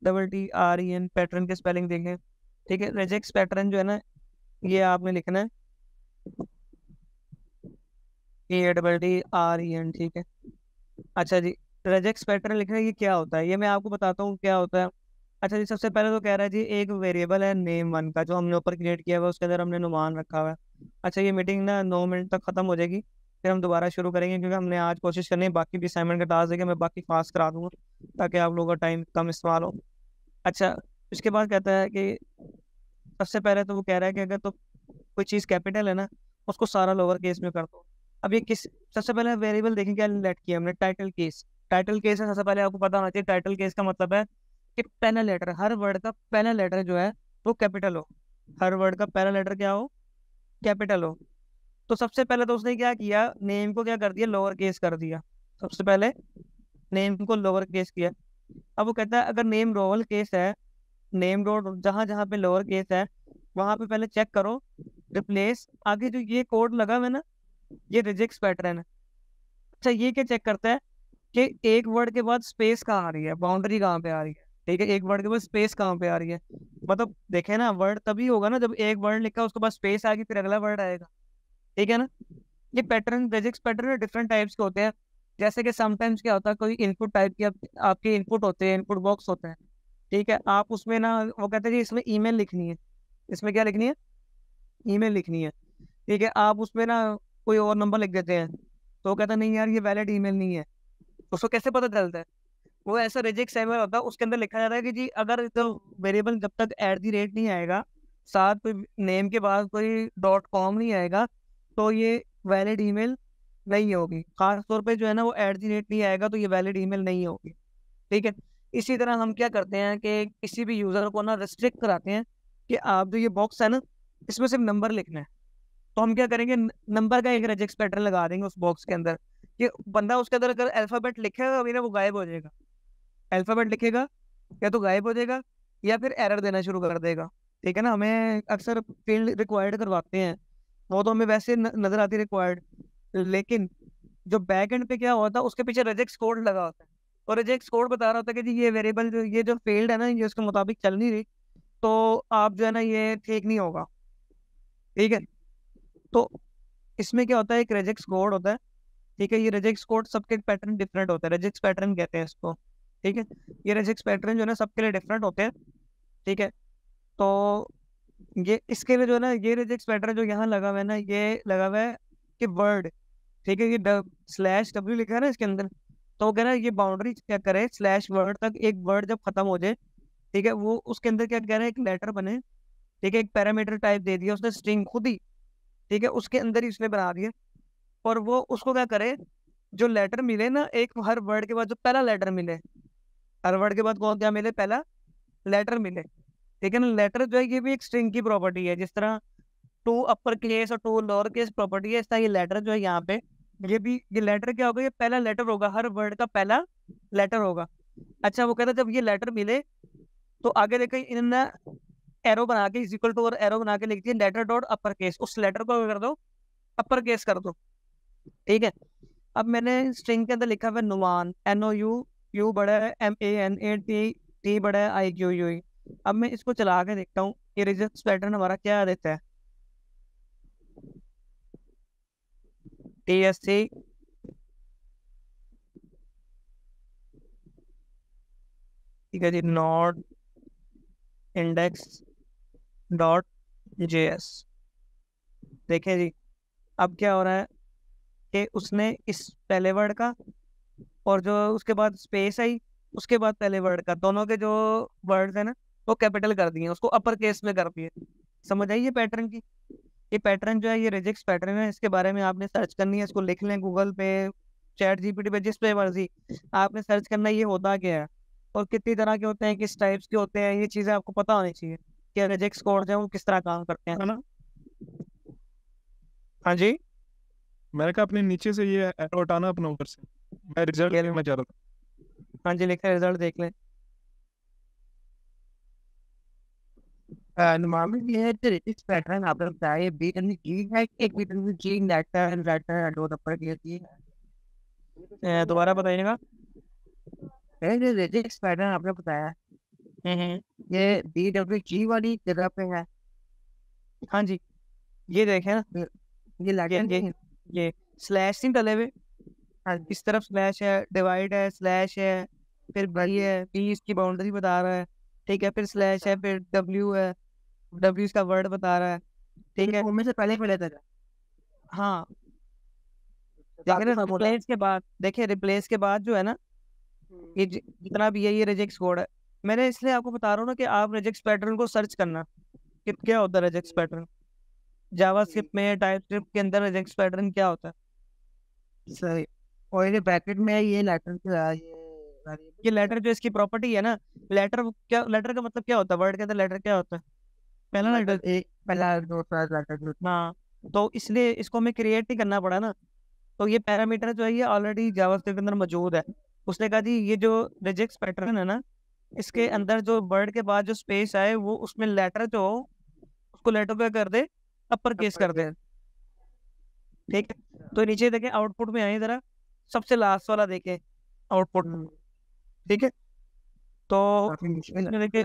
PATTREN, पैटर्न के स्पेलिंग देखें। ठीक है, रिजेक्ट्स पैटर्न जो है ना ये आपने लिखना है PATTREN। ठीक है, अच्छा जी, रिजेक्ट्स पैटर्न लिखना है, ये क्या होता है ये मैं आपको बताता हूँ क्या होता है। अच्छा जी, सबसे पहले तो कह रहा है जी एक वेरिएबल है नेम वन का जो हमने ऊपर क्रिएट किया हुआ है, उसके अंदर हमने नुमान रखा हुआ है। अच्छा, ये मीटिंग ना 9 मिनट तक खत्म हो जाएगी, फिर हम दोबारा शुरू करेंगे, क्योंकि हमने आज कोशिश करनी है बाकी भी असाइनमेंट का टास्क है कि मैं बाकी फास्ट करा दूंगा ताकि आप लोगों का टाइम कम इस्तेमाल हो। अच्छा, उसके बाद कहता है कि सबसे पहले तो वो कह रहा है कि अगर तो कोई चीज़ कैपिटल है ना, उसको सारा लोअर केस में कर दो। अब ये किस, सबसे पहले वेरिएबल देखें क्या लेट किया हमने, टाइटल केस। टाइटल केस है, सबसे पहले आपको पता होना चाहिए टाइटल केस का मतलब है कि पहला लेटर, हर वर्ड का पहला लेटर जो है वो कैपिटल हो, हर वर्ड का पहला लेटर क्या हो, कैपिटल हो। तो सबसे पहले तो उसने क्या किया, नेम को क्या कर दिया, लोअर केस कर दिया। सबसे पहले नेम को लोअर केस किया। अब वो कहता है अगर नेम लोअर केस है, नेम डॉट जहाँ जहाँ पे लोअर केस है वहां पे पहले चेक करो रिप्लेस, आगे जो ये कोड लगा हुआ है ना ये रिजेक्ट्स पैटर्न है। अच्छा ये क्या चेक करता है कि एक वर्ड के बाद स्पेस कहाँ आ रही है, बाउंड्री कहाँ पे आ रही है। ठीक है, एक वर्ड के बाद स्पेस कहाँ पे आ रही है, मतलब देखे ना वर्ड तभी होगा ना जब एक वर्ड लिखा उसके बाद स्पेस आएगी फिर अगला वर्ड आएगा। ठीक है ना। ये pattern rejects pattern different types के होते हैं। जैसे कि समटाइम्स क्या होता है कोई इनपुट टाइप की आपके इनपुट होते हैं, इनपुट बॉक्स होते हैं। ठीक है, आप उसमें ना वो कहते हैं कि इसमें ईमेल लिखनी है, इसमें क्या लिखनी है, ईमेल लिखनी है। ठीक है, आप उसमें ना कोई और नंबर लिख देते हैं तो वो कहता है नहीं यार ये वैलिड ईमेल नहीं है। उसको कैसे पता चलता है, वो ऐसा रिजेक्ट सेवर होता है उसके अंदर लिखा जाता है कि जी अगर तो वेरिएबल जब तक @ नहीं आएगा, साथ कोई नेम के बाद कोई .com नहीं आएगा तो ये वैलिड ईमेल नहीं होगी। खास तौर पे जो है ना वो @ नहीं आएगा तो ये वैलिड ईमेल नहीं होगी। ठीक है, इसी तरह हम क्या करते हैं कि किसी भी यूजर को ना रिस्ट्रिक्ट कराते हैं कि आप जो ये बॉक्स है ना इसमें सिर्फ नंबर लिखना है। तो हम क्या करेंगे, नंबर का एक रेजेक्ट पैटर्न लगा देंगे उस बॉक्स के अंदर कि बंदा उसके अंदर अगर अल्फाबेट लिखेगा अभी ना वो गायब हो जाएगा, अल्फाबेट लिखेगा या तो गायब हो जाएगा या फिर एरर देना शुरू कर देगा। ठीक है ना, हमें अक्सर फील्ड रिक्वायर्ड करवाते हैं, वो तो हमें वैसे नजर आती है रिक्वायर्ड, लेकिन जो बैक एंड पे क्या होता है उसके पीछे रिजेक्ट कोड लगा होता है और रिजेक्ट कोड बता रहा होता है कि जी ये वेरिएबल जो ये जो फील्ड है ना ये उसके मुताबिक चल नहीं रही, तो आप जो है ना ये ठीक नहीं होगा। ठीक है, तो इसमें क्या होता है एक रिजेक्ट कोड होता है। ठीक है, ये रिजेक्ट कोड सबके पैटर्न डिफरेंट होते हैं, रिजेक्ट पैटर्न कहते हैं इसको। ठीक है, ये रिजेक्ट पैटर्न जो है ना सबके लिए डिफरेंट होते हैं। ठीक है, तो ये इसके लिए जो है ना ये रिजेक्ट पैटर्न जो यहाँ लगा हुआ है ना ये लगा हुआ है कि वर्ड, ठीक है, ये /W लिखा है ना इसके अंदर, तो वो कह रहा है ये बाउंड्री क्या करे /वर्ड तक, एक वर्ड जब खत्म हो जाए ठीक है वो उसके अंदर क्या कह रहा है एक लेटर बने। ठीक है, एक पैरामीटर टाइप दे दिया उसने स्ट्रिंग खुद ही। ठीक है, उसके अंदर ही उसने बना दिया और वो उसको क्या करे जो लेटर मिले ना एक हर वर्ड के बाद जो पहला लेटर मिले, हर वर्ड के बाद कौन क्या मिले, पहला लेटर मिले। ठीक है ना, लेटर जो है ये भी एक स्ट्रिंग की प्रॉपर्टी है, जिस तरह टू अपर केस और टू लोअर केस प्रॉपर्टी है इस तरह ये लेटर जो है यहाँ पे ये भी, ये लेटर क्या होगा, ये पहला लेटर होगा, हर वर्ड का पहला लेटर होगा। अच्छा वो कहता है जब ये लेटर मिले तो आगे देखो इन्होंने एरो बना के इक्वल टू और एरो बना के लिख दिया लेटर डॉट अपर केस, उस लेटर को क्या कर दो अपर केस कर दो। ठीक है, अब मैंने स्ट्रिंग के अंदर लिखा हुआ है नुमान, NOU, यू बड़ा है MANAT, T बड़ा है IQUE। अब मैं इसको चला के देखता हूँ ये रिजेक्ट पैटर्न हमारा क्या देता है, TSC ठीक है जी, नोड index.js। देखिए जी अब क्या हो रहा है कि उसने इस पहले वर्ड का और जो उसके बाद स्पेस आई उसके बाद पहले वर्ड का दोनों के जो वर्ड्स है ना वो कैपिटल कर दिए, उसको अपर केस में कर दिए। समझ आई ये पैटर्न की, ये पैटर्न जो है ये रिजेक्ट पैटर्न है, इसके बारे में आपने सर्च करनी है, इसको लिख लें गूगल पे, ChatGPT पे, जिस पे मर्जी आपने सर्च करना है ये होता क्या है और कितनी तरह के होते हैं, किस टाइप्स के होते हैं, ये चीज़ें आपको पता होनी चाहिए कि रिजेक्ट कोड है वो किस तरह काम करते हैं। है ना। हाँ जी, मैंने कहा अपने नीचे से ये एरो हटाना अपना ऊपर से, मैं रिजल्ट ये देखना चाह रहा था। हाँ जी लिखा रिजल्ट देख लें। नॉर्मल ये है तो रिजेक्ट पैटर्न आपने बताया ये बीट एंड जी है, एक बीट एंड जी लेटर एंड दो अपर केस ये दोबारा बताइएगा। है। जो रिजेक्ट पैटर्न आपने बताया ये BWG वाली जगह पे है। हाँ जी, ये देखें ना, ये लेटर नहीं है। ये स्लैश नहीं डले हुए, हाँ इस तरफ स्लैश है, डिवाइड है, स्लैश है, फिर बी है, बी इसकी बाउंड्री बता रहा है। ठीक है, फिर स्लैश है, फिर W है, W इसका वर्ड बता रहा है। ठीक है, में से पहले पहले था। हाँ देखिए ना रिप्लेस के बाद, देखिए रिप्लेस के बाद जो है ना ये जितना भी है ये रिजेक्ट कोड है। मैंने इसलिए आपको बता रहा हूँ ना कि आप रिजेक्ट पैटर्न को सर्च करना कि क्या होता है रिजेक्ट पैटर्न, जावास्क्रिप्ट में टाइपस्क्रिप्ट के अंदर रिजेक्ट पैटर्न क्या होता है। सही। और ये ब्रैकेट में ये लेटर का ये लेटर जो इसकी प्रॉपर्टी है ना, लेटर क्या, लेटर का मतलब क्या होता है, वर्ड के अंदर लेटर क्या होता है, पहला लेटर। एक पहला दूसरा लेटर। हाँ, तो इसलिए इसको हमें क्रिएट ही करना पड़ा ना, तो ये पैरामीटर जो है ये ऑलरेडी जावास्क्रिप्ट के अंदर मौजूद है। उसने कहा जी ये जो रिजेक्ट पैटर्न है ना, इसके अंदर जो वर्ड के बाद जो स्पेस आए वो उसमें लेटर जो हो उसको लेटर पे कर दे, अपर केस कर दे। ठीक है, तो नीचे देखें आउटपुट में आए जरा, सबसे लास्ट वाला देखें आउटपुट। ठीक है, तो काफी मुश्किल है। इसमें देखिए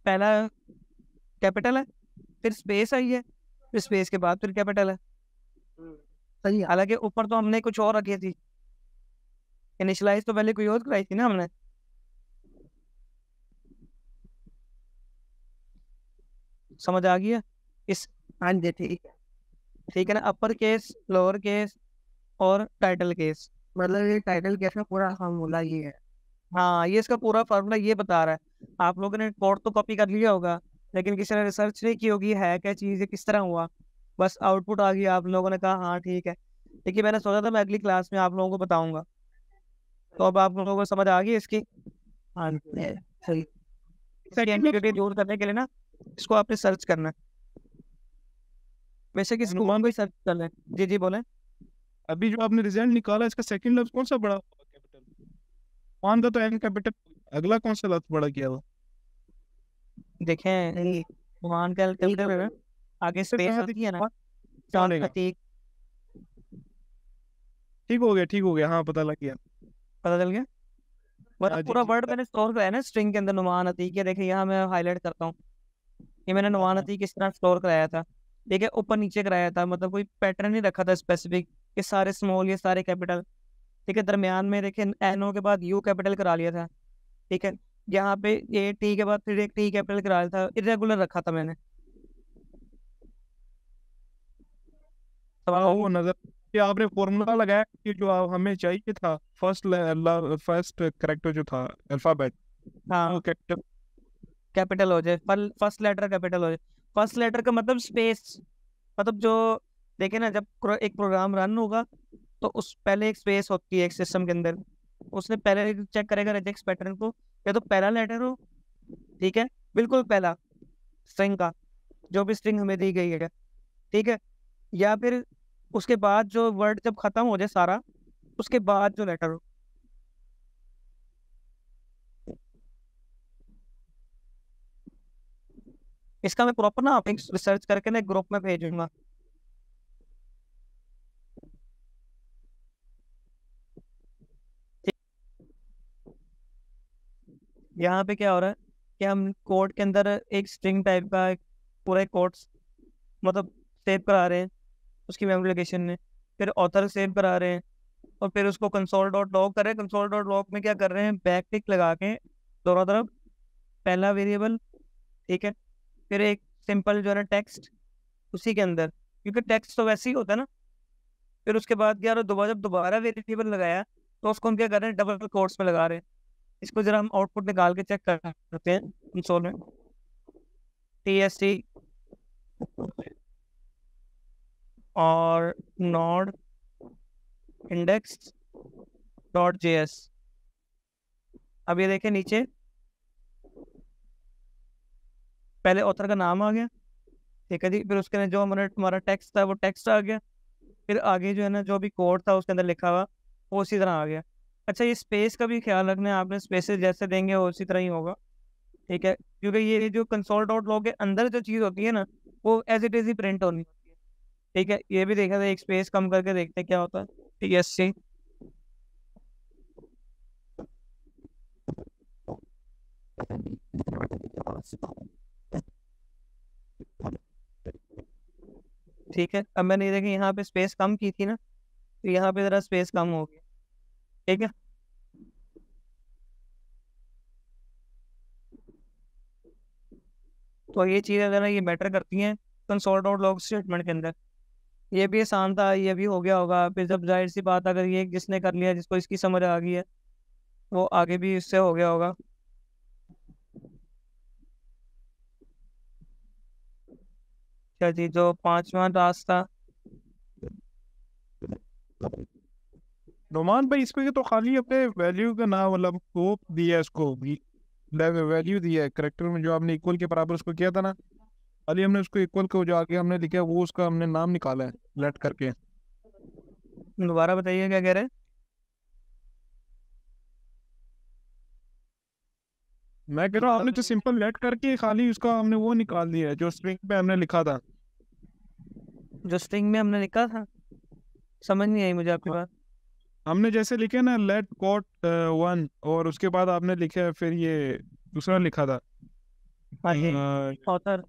पहला कैपिटल है, फिर स्पेस आई है, फिर स्पेस के बाद फिर कैपिटल है। सही है। हालांकि ऊपर तो हमने कुछ और रखी थी, इनिशियलाइज तो पहले कोई और कराई थी ना हमने। समझ आ गया इस? हाँ जी ठीक है। ठीक है ना, अपर केस, लोअर केस और टाइटल केस। मतलब ये टाइटल केस में पूरा फॉर्मूला ये है। हाँ, ये इसका पूरा फार्मूला ये बता रहा है। आप लोगों ने कोड तो कॉपी कर लिया होगा, लेकिन किसी ने रिसर्च नहीं की होगी है क्या चीज़, किस तरह हुआ। बस आउटपुट आ गया, आप लोगों ने कहा हाँ ठीक है। लेकिन मैंने सोचा था मैं अगली क्लास में आप लोगों को बताऊंगा, तो अब आप लोगों को समझ आ गई इसकी। हाँ जी, सही। इसकी एंटिटी दूर करने के लिए ना इसको आपने सर्च करना है, वैसे कि इसको अनुमान कोई सर्च कर ले। जी जी बोले। अभी जो आपने रिजल्ट निकाला इसका सेकंड लफ्ज कौन सा बड़ा कैपिटल? मान था तो एन कैपिटल, अगला कौन सा लफ्ज बड़ा किया हुआ? देखें सही। मान कैलकुलेटर है, आगे स्पेस कहाँ होती है ना, कहाँ चार लेगा? प्रतीक। ठीक हो गया, ठीक हो गया, हाँ पता लग गया। पता चल गया, हाँ मतलब जी पूरा जी वर्ड मैंने स्टोर कराया ना स्ट्रिंग के अंदर, नुमान अतीक है। देखिए यहाँ मैं हाईलाइट करता हूँ, ये मैंने हाँ नुमान हाँ अतीक किस तरह स्टोर कराया था। देखिए ऊपर नीचे कराया था, मतलब कोई पैटर्न नहीं रखा था स्पेसिफिक, ये सारे स्मॉल ये सारे कैपिटल। ठीक है, दरमियान में देखिए एन ओ के बाद यू कैपिटल करा लिया था। ठीक है, यहाँ पे ये टी के बाद फिर एक टी कैपिटल करा लिया था, इरेगुलर रखा था मैंने। हाँ, सवाल? वो नजर कि आपने फॉर्मूला लगाया कि जो हमें चाहिए था, फर्स्ट करेक्टर जो था अल्फाबेट, वो हाँ, कैपिटल। कैपिटल हो जाए, फर्स्ट लेटर कैपिटल हो जाए। फर्स्ट लेटर का मतलब स्पेस, मतलब जो देखे ना, जब एक प्रोग्राम रन होगा तो उस पहले एक स्पेस होती है एक सिस्टम के अंदर, उसने पहले चेक करेगा रिजेक्ट पैटर्न को, या तो पहला लेटर हो, ठीक है, बिल्कुल पहला स्ट्रिंग का, जो भी स्ट्रिंग हमें दी गई है, ठीक है, या फिर उसके बाद जो वर्ड जब खत्म हो जाए सारा, उसके बाद जो लेटर हो। इसका मैं प्रॉपर ना आप रिसर्च करके ना ग्रुप में भेजूंगा। यहाँ पे क्या हो रहा है कि हम कोड के अंदर एक स्ट्रिंग टाइप का एक पूरा एक कोड मतलब सेव करा रहे हैं उसकी मेमोरी लोकेशन में, फिर ऑथर सेव करा रहे हैं, और फिर उसको कंसोल डॉट लॉग कर रहे हैं। कंसोल डॉट लॉग में क्या कर रहे हैं, बैक टिक लगा के दोनों तरफ पहला वेरिएबल, ठीक है, फिर एक सिंपल जो है ना टेक्स्ट उसी के अंदर, क्योंकि टेक्स्ट तो वैसे ही होता है ना। फिर उसके बाद यार दोबारा जब दोबारा वेरिएबल लगाया तो उसको हम क्या कर रहे हैं, डबल कोट्स में लगा रहे हैं। इसको जरा हम आउटपुट निकाल के चेक करते हैं कंसोल में। टी एस टी और node index dot J S. अब ये देखें नीचे पहले ऑथर का नाम आ गया, ठीक है जी, फिर उसके अंदर जो हमारा टेक्स्ट था वो टेक्स्ट आ गया, फिर आगे जो है ना जो भी कोड था उसके अंदर लिखा हुआ वो उसी तरह आ गया। अच्छा, ये स्पेस का भी ख्याल रखना है आपने, स्पेसेस जैसे देंगे वो उसी तरह ही होगा। ठीक है, क्योंकि ये जो कंसोल डॉट लॉग के अंदर जो चीज़ होती है ना वो एज इट इज ही प्रिंट होनी होती है। ठीक है, ये भी देखा था, एक स्पेस कम करके देखते हैं क्या होता है। टी एस सी ठीक है, अब मैंने ये देखिए यहाँ पे स्पेस कम की थी ना, तो यहाँ पे जरा स्पेस कम हो गया। ठीक है, तो ये चीज़ें जरा ये मैटर करती हैं कंसोल डॉट लॉग स्टेटमेंट के अंदर। ये भी आसान था, ये भी हो गया होगा। फिर जब जाहिर सी बात, अगर ये जिसने कर लिया, जिसको इसकी समझ आ गई है, वो आगे भी इससे हो गया होगा। क्या जी, जो पांचवा रास्ता। रोमान भाई, इसको ये तो खाली अपने वैल्यू का नाम, मतलब वो दिया है इसको, वैल्यू दिया है करेक्टर में, जो आपने इक्वल के बराबर उसको किया था ना, खाली हमने उसको इक्वल को जो आगे हमने लिखा है वो उसका हमने नाम निकाला है लेट करके। दोबारा बताइए क्या कह रहे हैं। मैं कह रहा हूँ आपने तो सिंपल लेट करके खाली उसका हमने वो निकाल दिया है जो स्ट्रिंग पे हमने लिखा था। जो स्ट्रिंग में हमने लिखा था, समझ नहीं आई मुझे आपकी बात। हमने जैसे लिखे ना लेट कोट 1, और उसके बाद आपने लिखा है फिर ये दूसरा लिखा था। हाँ जी, अ, ऑथर।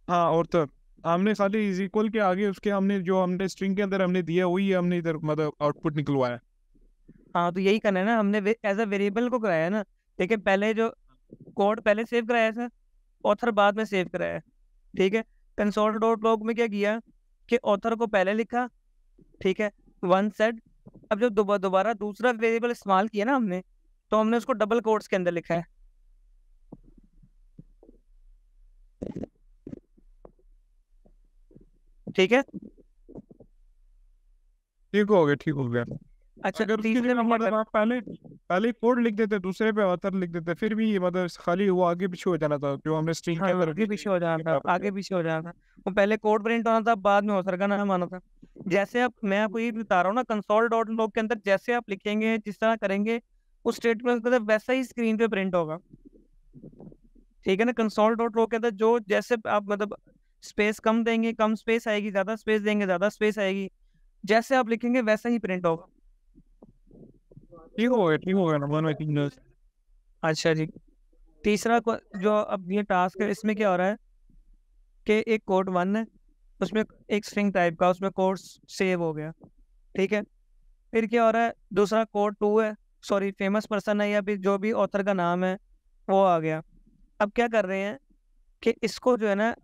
हाँ, और तो हमने खाली इज इक्वल के आगे उसके हमने जो हमने स्ट्रिंग के अंदर हमने दिया वही हमने इधर मतलब आउटपुट निकलवाया। हाँ तो यही करना है ना, हमने एज अ वेरिएबल को कराया है ना। देखिए पहले जो कोड पहले सेव कराया था, ऑथर बाद में सेव कराया है। ठीक है, कंसोल डॉट लॉग में क्या किया कि ऑथर को पहले लिखा, ठीक है, वन सेट। अब जब दोबारा दूसरा वेरिएबल इस्तेमाल किया ना हमने, तो हमने उसको डबल कोट्स के अंदर लिखा है। ठीक है। ठीक हो गया, ठीक हो गया। अच्छा, अगर उसकी तीसरे जगह में क्या मतलब आप पहले पहले कोड लिख देते दूसरे पे ऑथर लिख देते फिर भी मतलब खाली वो आगे पीछे हो जाना था जो हमने स्ट्रिंग के हाँ, अंदर आगे पीछे हो जाना था, आगे पीछे हो जाना था। वो पहले कोड प्रिंट होना था, बाद में ऑथर का नाम आना था। जैसे आप, मैं आपको ये बता रहा हूँ ना, कंसोल डॉट लॉग के अंदर जैसे आप लिखेंगे, जिस तरह करेंगे, उस स्टेटमेंट के अंदर वैसा ही स्क्रीन पे प्रिंट होगा। ठीक है ना, कंसोल डॉट लॉग के अंदर जो जैसे आप मतलब स्पेस कम देंगे कम स्पेस आएगी, ज्यादा स्पेस देंगे ज्यादा स्पेस आएगी, जैसे आप लिखेंगे वैसा ही प्रिंट होगा। ठीक हो गया, ठीक हो गया नंबर में। अच्छा जी, तीसरा जो अब ये टास्क है, इसमें क्या हो रहा है कि एक कोड वन है, उसमें एक स्ट्रिंग टाइप का, उसमें कोड सेव हो गया। ठीक है, फिर क्या हो रहा है, दूसरा कोड टू है, सॉरी फेमस पर्सन है या फिर जो भी ऑथर का नाम है वो आ गया। अब क्या कर रहे हैं कि इसको जो है ना,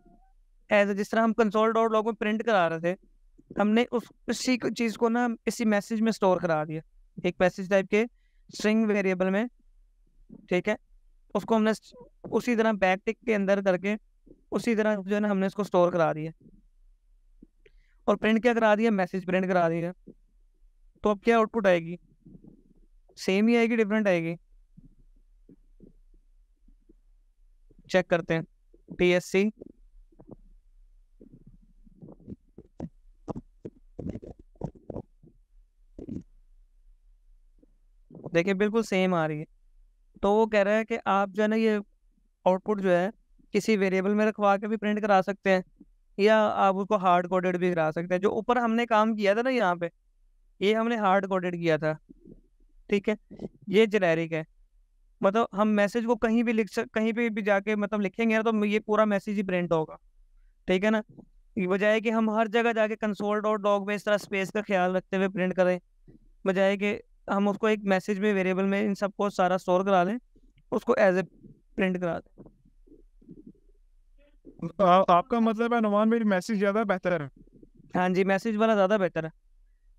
एज जिस तरह हम कंसोल डॉट लॉग में प्रिंट करा रहे थे, हमने उसी चीज को ना इसी मैसेज में स्टोर करा दिया, एक मैसेज टाइप के स्ट्रिंग वेरिएबल में। ठीक है, उसको हमने उसी तरह बैक टिक के अंदर करके उसी तरह जो है ना हमने इसको स्टोर करा दिया, और प्रिंट क्या करा दिया, मैसेज प्रिंट करा दिया। तो अब क्या आउटपुट आएगी, सेम ही आएगी, डिफरेंट आएगी? चेक करते हैं। TSC, देखिए बिल्कुल सेम आ रही है। तो वो कह रहा है कि आप जो है ना ये आउटपुट जो है किसी वेरिएबल में रखवा के भी प्रिंट करा सकते हैं, या आप उसको हार्ड कोडेड भी करा सकते हैं। जो ऊपर हमने काम किया था ना यहाँ पे, ये हमने हार्ड कोडेड किया था। ठीक है, ये जेनेरिक है। मतलब हम मैसेज को कहीं भी कहीं भी जाके मतलब लिखेंगे ना, तो ये पूरा मैसेज ही प्रिंट होगा। ठीक है ना, ये बजाय कि हम हर जगह जाके कंसोल डॉट लॉग में इस तरह स्पेस का ख्याल रखते हुए प्रिंट करें, बजाय कि हम उसको एक मैसेज में वेरिएबल में इन सबको सारा स्टोर करा लें, उसको एज ए प्रिंट करा दें। आपका मतलब है नुमान मेरी मैसेज ज्यादा बेहतर है। हाँ जी, मैसेज वाला ज़्यादा बेहतर है।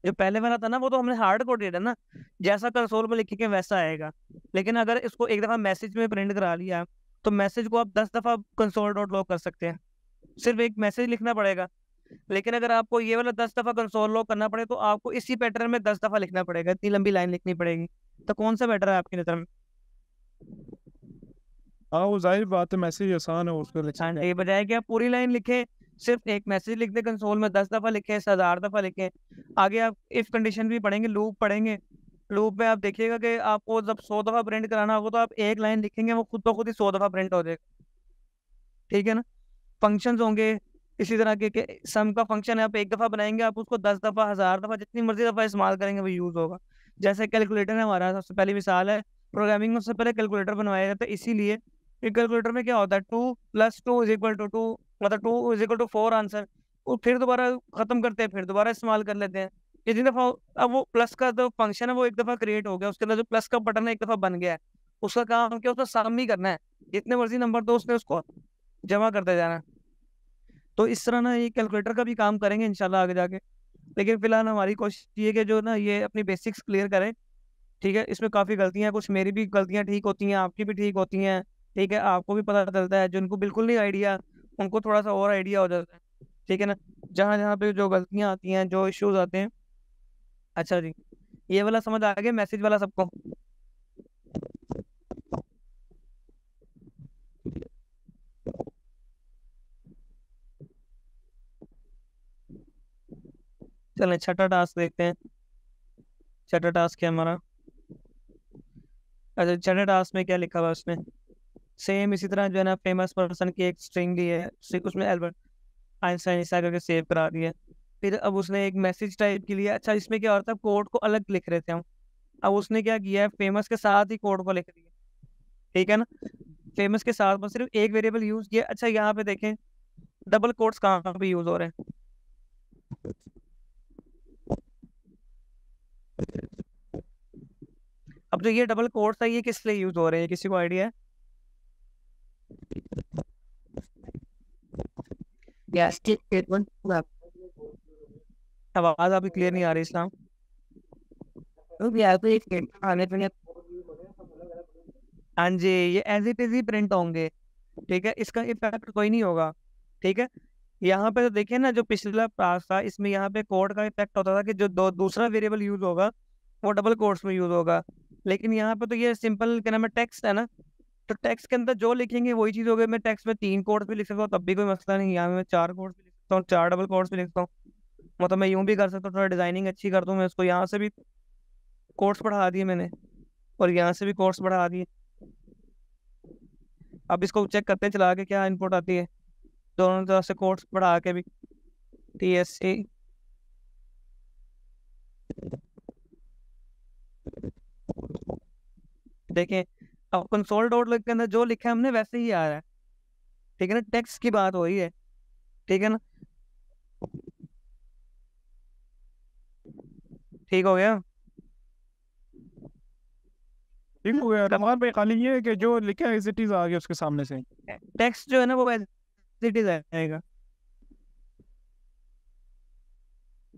जो पहले वाला था ना, वो तो हमने हार्ड कोडेड है ना, जैसा कंसोल में लिखेंगे वैसा आएगा। लेकिन अगर इसको एक दफ़ा मैसेज में प्रिंट करा लिया, तो मैसेज को आप 10 दफ़ा कंसोल डॉट लॉग कर सकते हैं, सिर्फ एक मैसेज लिखना पड़ेगा। लेकिन अगर आपको ये वाला 10 दफ़ा कंसोल लॉग करना पड़े, तो आपको इसी पैटर्न में 10 दफ़ा लिखना पड़ेगा, इतनी लंबी लाइन लिखनी पड़ेगी। तो कौन सा बेटर है आपकी नज़र में? हाँ, वो जाहिर बात है मैसेज आसान है उसको लिख हाँ सकते हैं। जी, बजाय कि आप पूरी लाइन लिखें, सिर्फ एक मैसेज लिख दें कंसोल में, 10 दफ़ा लिखें, 1000 दफ़ा लिखें। आगे आप इफ कंडीशन भी पढ़ेंगे, लूप पढ़ेंगे। लूप में आप देखिएगा कि आपको जब 100 दफ़ा प्रिंट कराना होगा, तो आप एक लाइन लिखेंगे, वो खुद ब खुद ही 100 दफ़ा प्रिंट हो जाएगा। ठीक है ना, फंक्शंस होंगे इसी तरह के सम का फंक्शन है, आप एक दफ़ा बनाएंगे, आप उसको 10 दफ़ा 1000 दफ़ा जितनी मर्जी दफ़ा इस्तेमाल करेंगे वो यूज़ होगा। जैसे कैलकुलेटर है हमारा, सबसे पहली मिसाल है। प्रोग्रामिंग में सबसे पहले कैलकुलेटर बनवाया जाता है, इसीलिए कैलकुलेटर में क्या होता है, 2 + 2 = 2, मतलब 2 = 4 आंसर। वो फिर दोबारा खत्म करते हैं, फिर दोबारा इस्तेमाल कर लेते हैं जितनी दफ़ा। अब वो प्लस का जो फंक्शन है वो एक दफ़ा क्रिएट हो गया, उसके अंदर जो प्लस का बटन है एक दफ़ा बन गया है, उसका काम क्या, उसका साम ही करना है। जितने मर्जी नंबर दो, उसने उसको जमा करते जाना है। तो इस तरह ना ये कैलकुलेटर का भी काम करेंगे इंशाल्लाह आगे जाके। लेकिन फिलहाल हमारी कोशिश ये है कि जो ना ये अपनी बेसिक्स क्लियर करें। ठीक है, इसमें काफ़ी गलतियां हैं, कुछ मेरी भी गलतियां ठीक होती हैं, आपकी भी ठीक होती हैं। ठीक है, आपको भी पता चलता है, जिनको बिल्कुल नहीं आइडिया, उनको थोड़ा सा और आइडिया हो जाता है। ठीक है ना, जहाँ जहाँ पे जो गलतियां आती हैं, जो इश्यूज आते हैं। अच्छा जी, ये वाला समझ आ गया, मैसेज वाला सबको? चलें छठा टास्क देखते हैं। छठा टास्क क्या हमारा? अच्छा, छठे टास्क में क्या लिखा हुआ है उसमें? सेम इसी तरह जो है ना फेमस पर्सन की एक स्ट्रिंग ली है, उसमें एल्बर्ट आइंस्टाइन ऐसा करके सेव करा दिया। फिर अब उसने एक मैसेज टाइप के लिए, अच्छा इसमें क्या होता है, कोड को अलग लिख रहे थे हम, अब उसने क्या किया है, फेमस के साथ ही कोड को लिख दिया, ठीक है ना। फेमस के साथ बस सिर्फ एक वेरिएबल यूज किया। अच्छा यहाँ पे देखें डबल कोट्स कहाँ पे यूज हो रहे हैं। अब जो ये डबल कोट्स है ये किस लिए यूज हो रहे हैं, किसी को आइडिया है? आवाज आपकी क्लियर नहीं आ रही इस्लाम। हाँ जी, ये एज इट इज ही प्रिंट होंगे, ठीक है, इसका इफेक्ट कोई नहीं होगा, ठीक है। यहाँ पे तो देखिए ना, जो पिछला पास था इसमें यहाँ पे कोड का इफेक्ट होता था कि जो दूसरा वेरिएबल यूज होगा वो डबल कोट्स में यूज होगा, लेकिन यहाँ पे तो ये सिंपल क्या नाम है, टेक्स्ट है ना, तो टेक्स्ट के अंदर जो लिखेंगे वही चीज होगी। मैं टेक्स्ट में 3 कोट्स भी लिख सकता हूँ तब भी कोई मसला नहीं, यहाँ मैं 4 कोट्स भी लिख सकता हूँ, 4 डबल कोट्स भी लिखता हूँ। मतलब मैं यूं भी कर सकता हूँ, थोड़ा डिजाइनिंग अच्छी कर दूँ मैं उसको, यहाँ से भी कोट्स बढ़ा दिए मैंने और यहाँ से भी कोट्स बढ़ा दिए। अब इसको चेक करते हैं चला के क्या इनपुट आती है, दोनों तरफ से कोट्स बढ़ा के भी। TSC देखें, अब कंसोल डॉट लॉग के अंदर जो लिखा है हमने वैसे ही आ रहा है, ठीक है ना, टेक्स्ट की बात हो रही है, ठीक है ना, ठीक हो गया। ठीक हो गया रमान भाई, खाली ये है कि जो लिखा है एज इट इज आ गया उसके सामने से। टेक्स्ट जो है ना वो एज इट इज आएगा।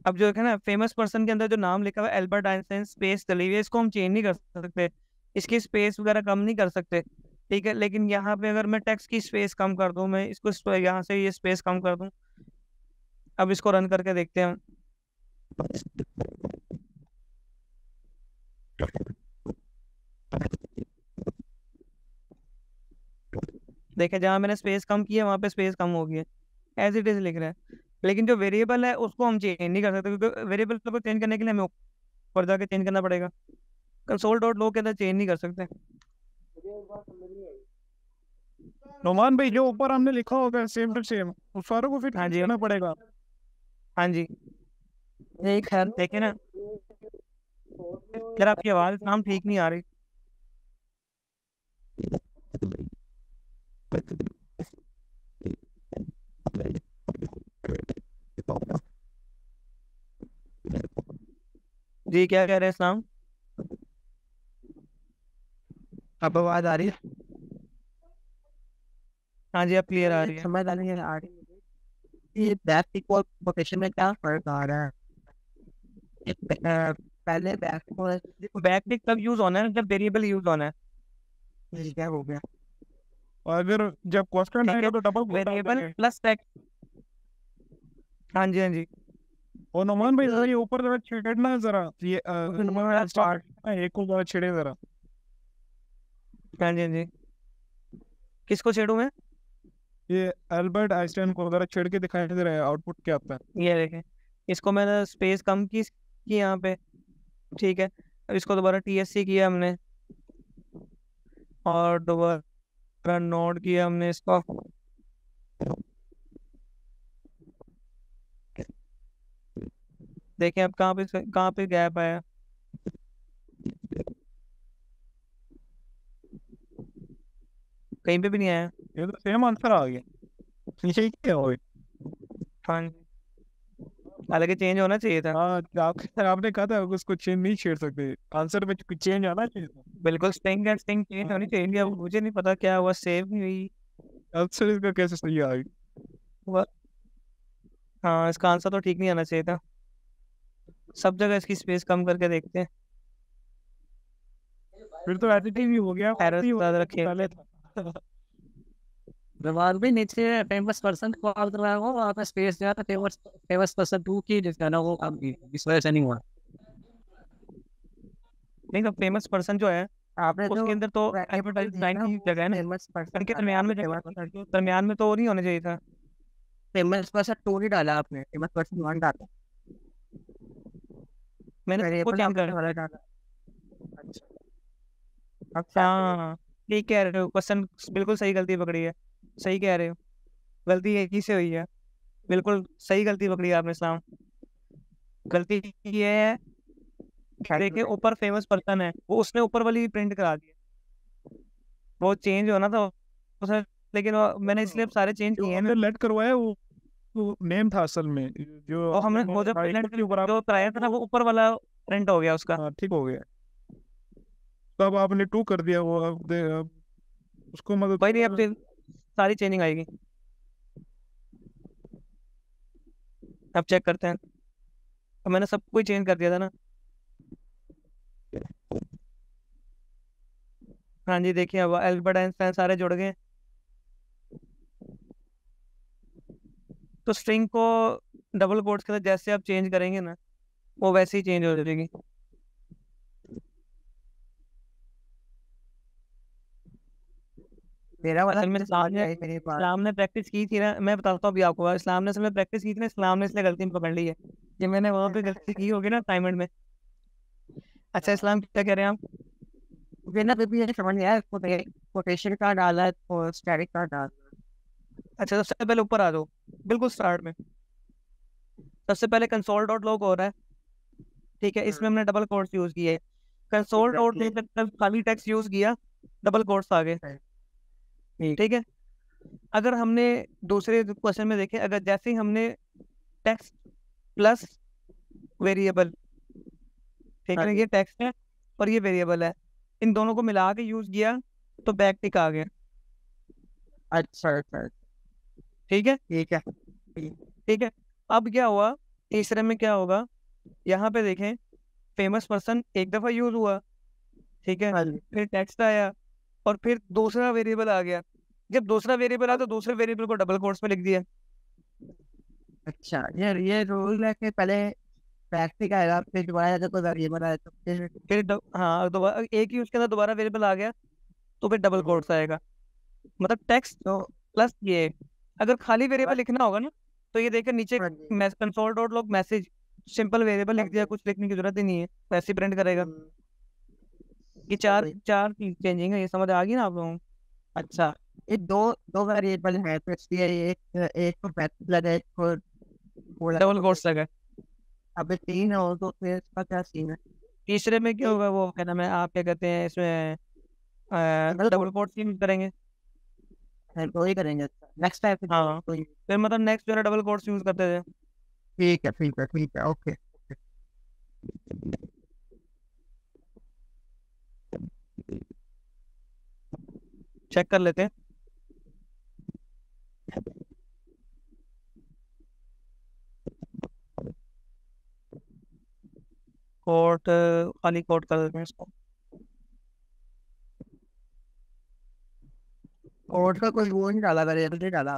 अब जो है ना फेमस पर्सन के अंदर जो नाम लिखा हुआ है एल्बर्ट आइंस्टाइन स्पेस डली हुई है, इसको हम चेंज नहीं कर सकते, इसकी स्पेस वगैरह कम नहीं कर सकते, ठीक है। लेकिन यहाँ पे अगर मैं टेक्स्ट की स्पेस कम कर दूं, मैं इसको यहाँ से ये स्पेस कम कर दूं, अब इसको रन करके देखते हैं। देखें जहाँ मैंने स्पेस कम की है वहाँ पे स्पेस कम हो गई है, एज इट इज लिख रहा है। लेकिन जो वेरिएबल है उसको हम चेंज नहीं कर सकते, क्योंकि वेरिएबल को चेंज करने के लिए हमें ऊपर जाके चेंज करना पड़ेगा, कंसोल डॉट लॉग के अंदर चेंज नहीं कर सकते। नुमान भाई जो ऊपर हमने लिखा होगा सेम टू सेम उस सारों को फिर हाँ जी, करना पड़ेगा। हाँ जी, एक खैर देखे ना, यार आपकी आवाज नाम ठीक नहीं आ रही। जी क्या कह रहे हैं इस्लाम? अब आवाज आ रही है? हाँ जी अब क्लियर आ रही है। समझ आ रही है, आ रही है। ये बैक इक्वल पोजीशन में क्या फर्क आ रहा है? पहले बैक टिक तब यूज होना है जब वेरिएबल यूज होना है, क्या हो गया? और अगर जब क्वेश्चन आएगा तो डबल वेरिएबल प्लस टेक्स्ट। हाँ जी, हाँ जी, और नुमान भाई जरा ये ऊपर जरा छेड़ना है जरा, ये स्टार्ट एक को जरा छेड़े जरा। हाँ जी, हाँ जी, किसको छेड़ू मैं? ये अल्बर्ट आइंस्टाइन को जरा छेड़ के दिखाई दे रहा है, आउटपुट क्या आता है। ये देखें, इसको मैंने स्पेस कम की इसकी यहाँ पे, ठीक है। अब इसको दोबारा TSC किया हमने और दोबारा नोड किया हमने इसको, देखें अब कहाँ पे गैप आया। कहीं पे भी नहीं आया। ये तो सेम आंसर आ गया, ये क्या हो हाँ जी, हालांकि चेंज होना चाहिए था। हाँ आपने कहा था उसको चेंज नहीं छेड़ सकते, आंसर में कुछ चेंज आना चाहिए था। बिल्कुल स्ट्रिंग एंड स्ट्रिंग चेंज होनी चाहिए। अब मुझे नहीं पता क्या हुआ, सेव नहीं हुई आंसर इसका कैसे सही आ गया। हुआ। हाँ इसका आंसर तो ठीक नहीं आना चाहिए था, सब जगह इसकी स्पेस कम करके देखते हैं। फिर तो एडिटिंग ही हो गया, एरर याद रखिए। पहले था। जवाब भी नीचे फेमस पर्सन को कॉल कर रहा हूँ, वहाँ पे स्पेस दिया था फेमस फेमस पर्सन 2 की, जिसका ना वो काम की, इस वजह से नहीं हुआ। नहीं तो फेमस पर्सन जो है आपने उसके अंदर तो एडवर्टाइज लाइन की जगह है ना, फेमस पर्सन उनके दरमियान में तो नहीं होना चाहिए था। फेमस पर्सन 2 ही डाला आपने, फेमस पर्सन 1 डाला। मैंने वेरिएबल चेंज कर वाला डाला। अच्छा, अब हाँ ठीक कह रहे हो, क्वेश्चन बिल्कुल सही, गलती पकड़ी है, सही कह रहे हो, गलती यही से हुई है, बिल्कुल सही गलती पकड़ी है आपने इस्लाम। गलती ये है, देखिए ऊपर फेमस पर्सन है, वो उसने ऊपर वाली प्रिंट करा दी है, वो चेंज होना था उसे, लेकिन मैंने इसलिए सारे चेंज जो किए हैं हमने ना। लेट करवाया वो नेम था असल में, जो वो हमने वो जो icon के ऊपर आप, जो कराया था ना, वो ऊपर वाला प्रिंट हो गया उसका। हाँ ठीक हो गया। तो अब आपने 2 कर दिया, वो अब उसको मतलब भाई नहीं, अब फिर सारी चेंजिंग आएगी, अब चेक करते हैं। अब मैंने सब कुछ चेंज कर दिया था ना। हाँ जी, देखिए अब एल्बर्ट आइंस्टाइन सारे जुड़ गए। तो स्ट्रिंग को डबल कोट्स के साथ जैसे आप चेंज करेंगे ना, वो वैसे ही चेंज हो जाएगी। मेरा वाला असल में इस्लाम ने प्रैक्टिस की थी ना, मैं बताता हूँ अभी आपको, इस्लाम ने असल में प्रैक्टिस की थी ना, इस्लाम ने इसलिए गलती पकड़ ली है, कि मैंने वहाँ पे गलती की होगी ना असाइनमेंट में। अच्छा इस्लाम, क्या कह रहे हैं आप? बिना भी ये समझ नहीं आया, कोटेशन का डाला और स्टैटिक का डाला। अच्छा सबसे पहले ऊपर आ जाओ, बिल्कुल स्टार्ट में सबसे पहले कंसोल डॉट लॉग हो रहा है, ठीक है, इसमें हमने डबल कोट्स यूज किए। कंसोल डॉट लॉग खाली टेक्स्ट यूज किया, डबल कोट्स आ गए, ठीक है। अगर हमने दूसरे क्वेश्चन में देखें, अगर जैसे ही हमने टेक्स्ट प्लस वेरिएबल, ठीक है ना, ये टेक्स्ट है और ये वेरिएबल है, इन दोनों को मिला के यूज किया तो बैक टिक आ गया। अच्छा अच्छा, ठीक है, ठीक है। ठीक है। अब क्या हुआ, तीसरे में क्या होगा, यहाँ पे देखें, फेमस पर्सन एक दफा यूज हुआ, ठीक है, हाँ जी। फिर टेक्स्ट आया और फिर दूसरा वेरिएबल आ गया। जब दूसरा वेरिएबल आया तो दूसरे वेरिएबल को डबल कोट्स में लिख दिया। अच्छा, ये रूल है कि पहले प्रैक्टिक आएगा, फिर दोबारा अगर कोई वेरिएबल आया तो फिर हाँ, दोबारा एक ही उसके अंदर दोबारा वेरिएबल आ गया तो फिर डबल कोट्स आएगा। मतलब टेक्स्ट तो प्लस ये, अगर खाली वेरिएबल लिखना होगा ना, तो ये देखिए नीचे हाँ जी। Console dot log message, simple variable लिख दिया, कुछ लिखने की जरूरत ही नहीं है, वैसे ही प्रिंट करेगा। ये चार चार चेंजिंग है, ये समझ आ गई ना आप लोगों को? अच्छा, ये दो दो वेरिएबल है तो इसलिए एक एक को मेथड है, एक को डबल कोट्स लगा। अबे 3 है, और तो फिर इसका क्या सीन है? तीसरे में क्या होगा, वो क्या नाम है, आप क्या कहते हैं इसमें, डबल कोट्स यूज करेंगे। तो ही करेंगे। नेक्स्ट टाइम हाँ, तो फिर मतलब नेक्स्ट जो है डबल कोट्स यूज करते थे। ठीक है ठीक है ठीक है, ओके। चेक कर लेते हैं। कोट, खाली कोट कर देते हैं इसको। कोड का कोई वो नहीं डाला, वेरिएबल नहीं डाला,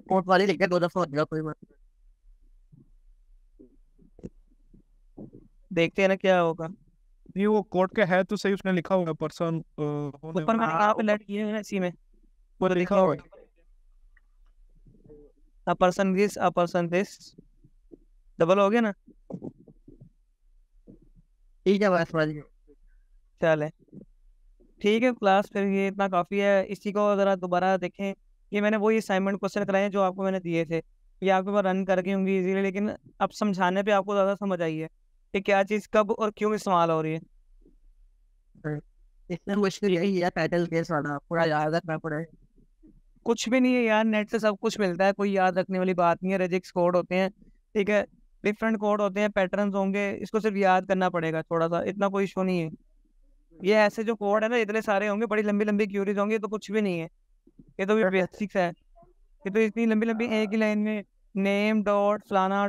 कोड वाली लिख के 2 दफा हो गया, कोई मत। देखते हैं ना क्या होगा। नहीं वो कोड के है तो सही, उसने लिखा हुआ पर्सन ऊपर मैंने कहाँ पे लेट किए हैं इसी में, वो लिखा लिखा हुआ हुआ a person this, a person this, double हो गया ना। ठीक है, बस समझ गया। चले, ठीक है क्लास, फिर ये इतना काफ़ी है, इसी को ज़रा दोबारा देखें। ये मैंने वही असाइनमेंट क्वेश्चन कराए हैं जो आपको मैंने दिए थे, ये आपके पास रन करके होंगी इजीली, लेकिन अब समझाने पे आपको ज़्यादा समझ आई है कि क्या चीज़ कब और क्यों इस्तेमाल हो रही है। इसमें मुश्किल यही है, टाइटल केस वाला पूरा याद रखना पड़ेगा। कुछ भी नहीं है यार, नेट से सब कुछ मिलता है, कोई याद रखने वाली बात नहीं है, रेजिक्स कोड होते हैं, ठीक है, डिफरेंट कोड होते हैं, पैटर्न्स होंगे, इसको सिर्फ याद करना पड़ेगा थोड़ा सा, इतना कोई इशू नहीं है। ये ऐसे जो कोड है ना, इतने सारे होंगे, बड़ी लंबी लंबी क्यूरीज होंगी, तो कुछ भी नहीं है, ये तो भी बेसिक्स है। ये तो इतनी लंबी लंबी एक ही लाइन में, नेम डॉट फलाना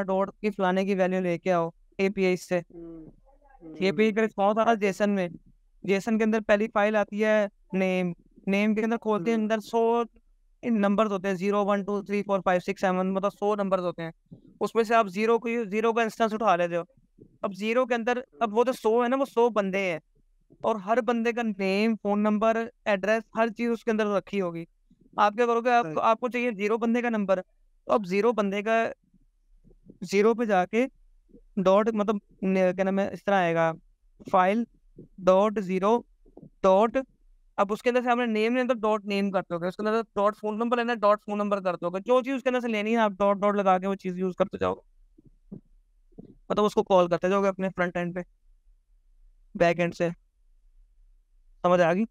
डॉट की फलाने की वैल्यू लेके आओ एपीआई से। एपीआई का रिस्पॉन्स आ रहा है जेसन में, जेसन के अंदर पहली फाइल आती है नेम, नेम के अंदर खोलते हैं, अंदर 100 नंबर्स होते हैं, 0 1 2 3 4 5 6 7, मतलब 100 नंबर्स होते हैं, उसमें से आप जीरो का इंस्टेंस उठा लेते हो। अब जीरो के अंदर, अब वो तो 100 है ना, वो 100 बंदे हैं, और हर बंदे का नेम, फोन नंबर, एड्रेस, हर चीज उसके अंदर रखी होगी। आप क्या करोगे, आपको चाहिए जीरो बंदे का नंबर, तो अब जीरो बंदे का, जीरो पे जाके डॉट, मतलब क्या नाम है, इस तरह आएगा, फाइल डॉट जीरो डॉट, अब उसके अंदर से आपने नेम लेना तो डॉट नेम करते हो, उसके अंदर डॉट फोन नंबर लेना है डॉट फोन नंबर करते हो, जो चीज उसके अंदर से लेनी है आप डॉट डॉट लगा के वो चीज यूज करते जाओगे, मतलब उसको कॉल करते जाओगे अपने फ्रंट एंड पे बैक एंड से। समझ आ गई?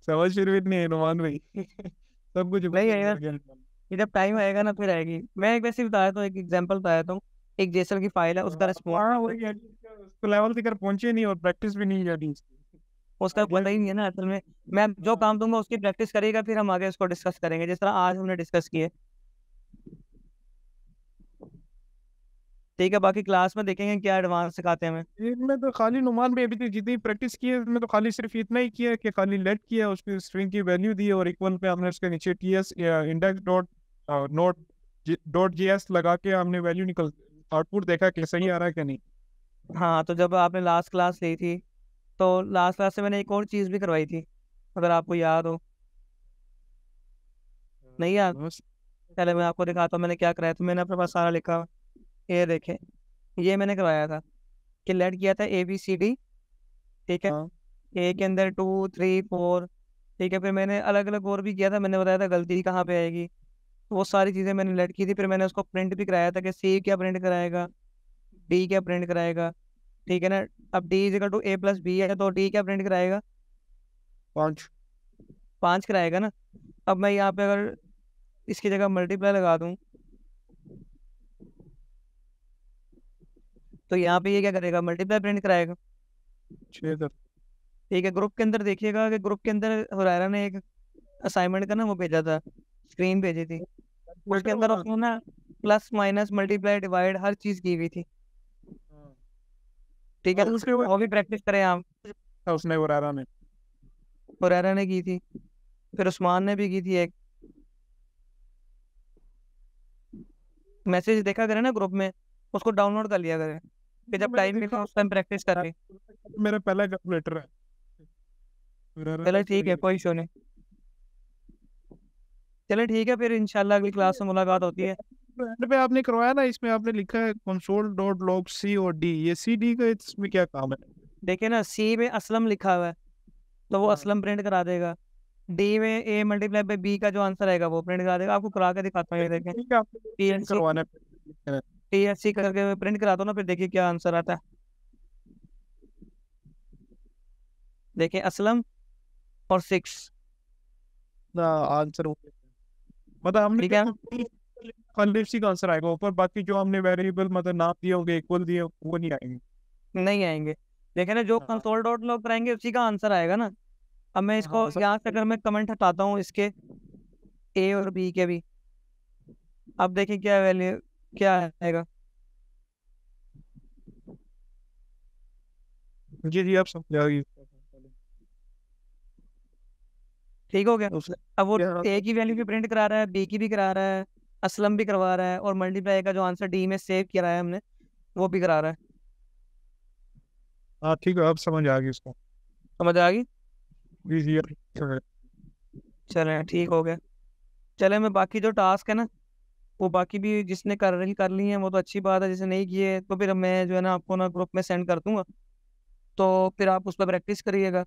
समझ फिर भी नहीं है नुमान भाई। सब कुछ नहीं ऊपर है ऊपर यार, गया। ये जब टाइम आएगा ना फिर आएगी। मैं एक वैसे बताया तो एक एग्जांपल बताया था, एक जेसन की फाइल है, उसका हाँ रिस्पॉन्स, वही है, उसको लेवल तक पहुंचे नहीं और प्रैक्टिस भी नहीं जाती इसकी। उसका आइडिया पता ही भी नहीं है ना असल में। मैं जो हाँ। काम दूंगा उसकी प्रैक्टिस करेगा, फिर हम आगे उसको डिस्कस करेंगे जिस तरह आज हमने डिस्कस किए। ठीक है, बाकी क्लास में देखेंगे क्या एडवांस सिखाते हैं हमें। इसमें तो खाली नुमान भी अभी तक जितनी प्रैक्टिस की है इसमें तो खाली सिर्फ इतना ही किया है कि खाली लेट किया, उसकी स्ट्रिंग की वैल्यू दी और इक्वल पे हमने उसके नीचे टीएस या index dot note dot GS लगा के हमने वैल्यू निकल आउटपुट देखा कि सही आ रहा है कि नहीं। हाँ, तो जब आपने लास्ट क्लास ली थी तो लास्ट क्लास से मैंने एक और चीज़ भी करवाई थी, अगर आपको याद हो। नहीं याद? बस पहले मैं आपको दिखाता हूँ मैंने क्या कराया, तो मैंने अपने पास सारा लिखा हुआ है। ये देखें, ये मैंने करवाया था कि लेट किया था ABCD, ठीक है, हाँ ए के अंदर 2 3 4, ठीक है, फिर मैंने अलग अलग और भी किया था, मैंने बताया था गलती कहाँ पे आएगी, तो वो सारी चीज़ें मैंने लेट की थी। फिर मैंने उसको प्रिंट भी कराया था कि C क्या प्रिंट कराएगा, D क्या प्रिंट कराएगा, ठीक है ना। अब D = A+B है तो D क्या प्रिंट कराएगा, 5। 5 कराएगा ना। अब मैं यहाँ पे अगर इसकी जगह मल्टीप्लाई लगा दूँ तो यहाँ पे ये क्या करेगा, मल्टीप्लाई प्रिंट कराएगा। 6 ठीक है, ग्रुप के अंदर देखिएगा कि ग्रुप के अंदर हुरैरा ने एक असाइनमेंट का ना वो भेजा था, स्क्रीन भेजी थी, उसके कैलकुलेटर अंदर वाला। उसने ना प्लस माइनस मल्टीप्लाई डिवाइड हर चीज की हुई थी। हाँ। ठीक है, और उसके वो भी बाद प्रैक्टिस करें आप। था उसने वरारा ने। हुरैरा ने की थी, फिर उस्मान ने भी की थी एक। मैसेज देखा करें ना ग्रुप में, उसको डाउनलोड कर लिया करें, फिर वो जब मैंने टाइम मिले देखा उस टाइम प्रैक्टिस कर ली। मेरा पहला कैलकुलेटर है वरारा चलो ने ठीक है, कोई इशू नहीं। चलो ठीक है, फिर इंशाल्लाह अगली क्लास में मुलाकात होती है। एंड पे आपने करवाया ना, इसमें आपने लिखा है कंसोल डॉट लॉग सी और डी, ये सी डी का इसमें क्या काम है? देखिए ना, C में असलम लिखा हुआ है तो वो हाँ असलम प्रिंट करा देगा। D में A×B का जो आंसर आएगा वो प्रिंट करा देगा। आपको करा के दिखाता हूँ, ये देखें, ठीक है, आपको प्रिंट TNC करवाना है। TSC करके प्रिंट कराता हूँ ना, फिर देखिए क्या आंसर आता है। देखिए, असलम और 6। ना आंसर मतलब हमने ठीक है, खाली इसी का आंसर आएगा ऊपर, बाकी जो हमने वेरिएबल मतलब नाम दिए होंगे इक्वल दिए वो नहीं आएंगे। नहीं आएंगे। देखिए ना, जो हाँ कंसोल डॉट लॉग कराएंगे उसी का आंसर आएगा ना। अब मैं इसको हाँ सब। यहाँ से अगर मैं कमेंट हटाता हूँ इसके A और B के भी, अब देखिए क्या वैल्यू क्या आएगा। जी जी आप समझ जाओगी। ठीक हो गया। उसने अब वो क्या A की वैल्यू भी प्रिंट करा रहा है, B की भी करा रहा है, असलम भी करवा रहा है, और मल्टीप्लाई का जो आंसर D में सेव किया है हमने वो भी करा रहा है। हाँ ठीक है, अब समझ आ गई इसको। समझ आ गई? जी जी अब समझ। चले ठीक हो गया। चले, मैं बाकी जो टास्क है ना वो बाकी भी जिसने कर ली है वो तो अच्छी बात है, जिसने नहीं किए तो फिर मैं जो है ना आपको ना ग्रुप में सेंड कर दूंगा, तो फिर आप उस पर प्रैक्टिस करिएगा।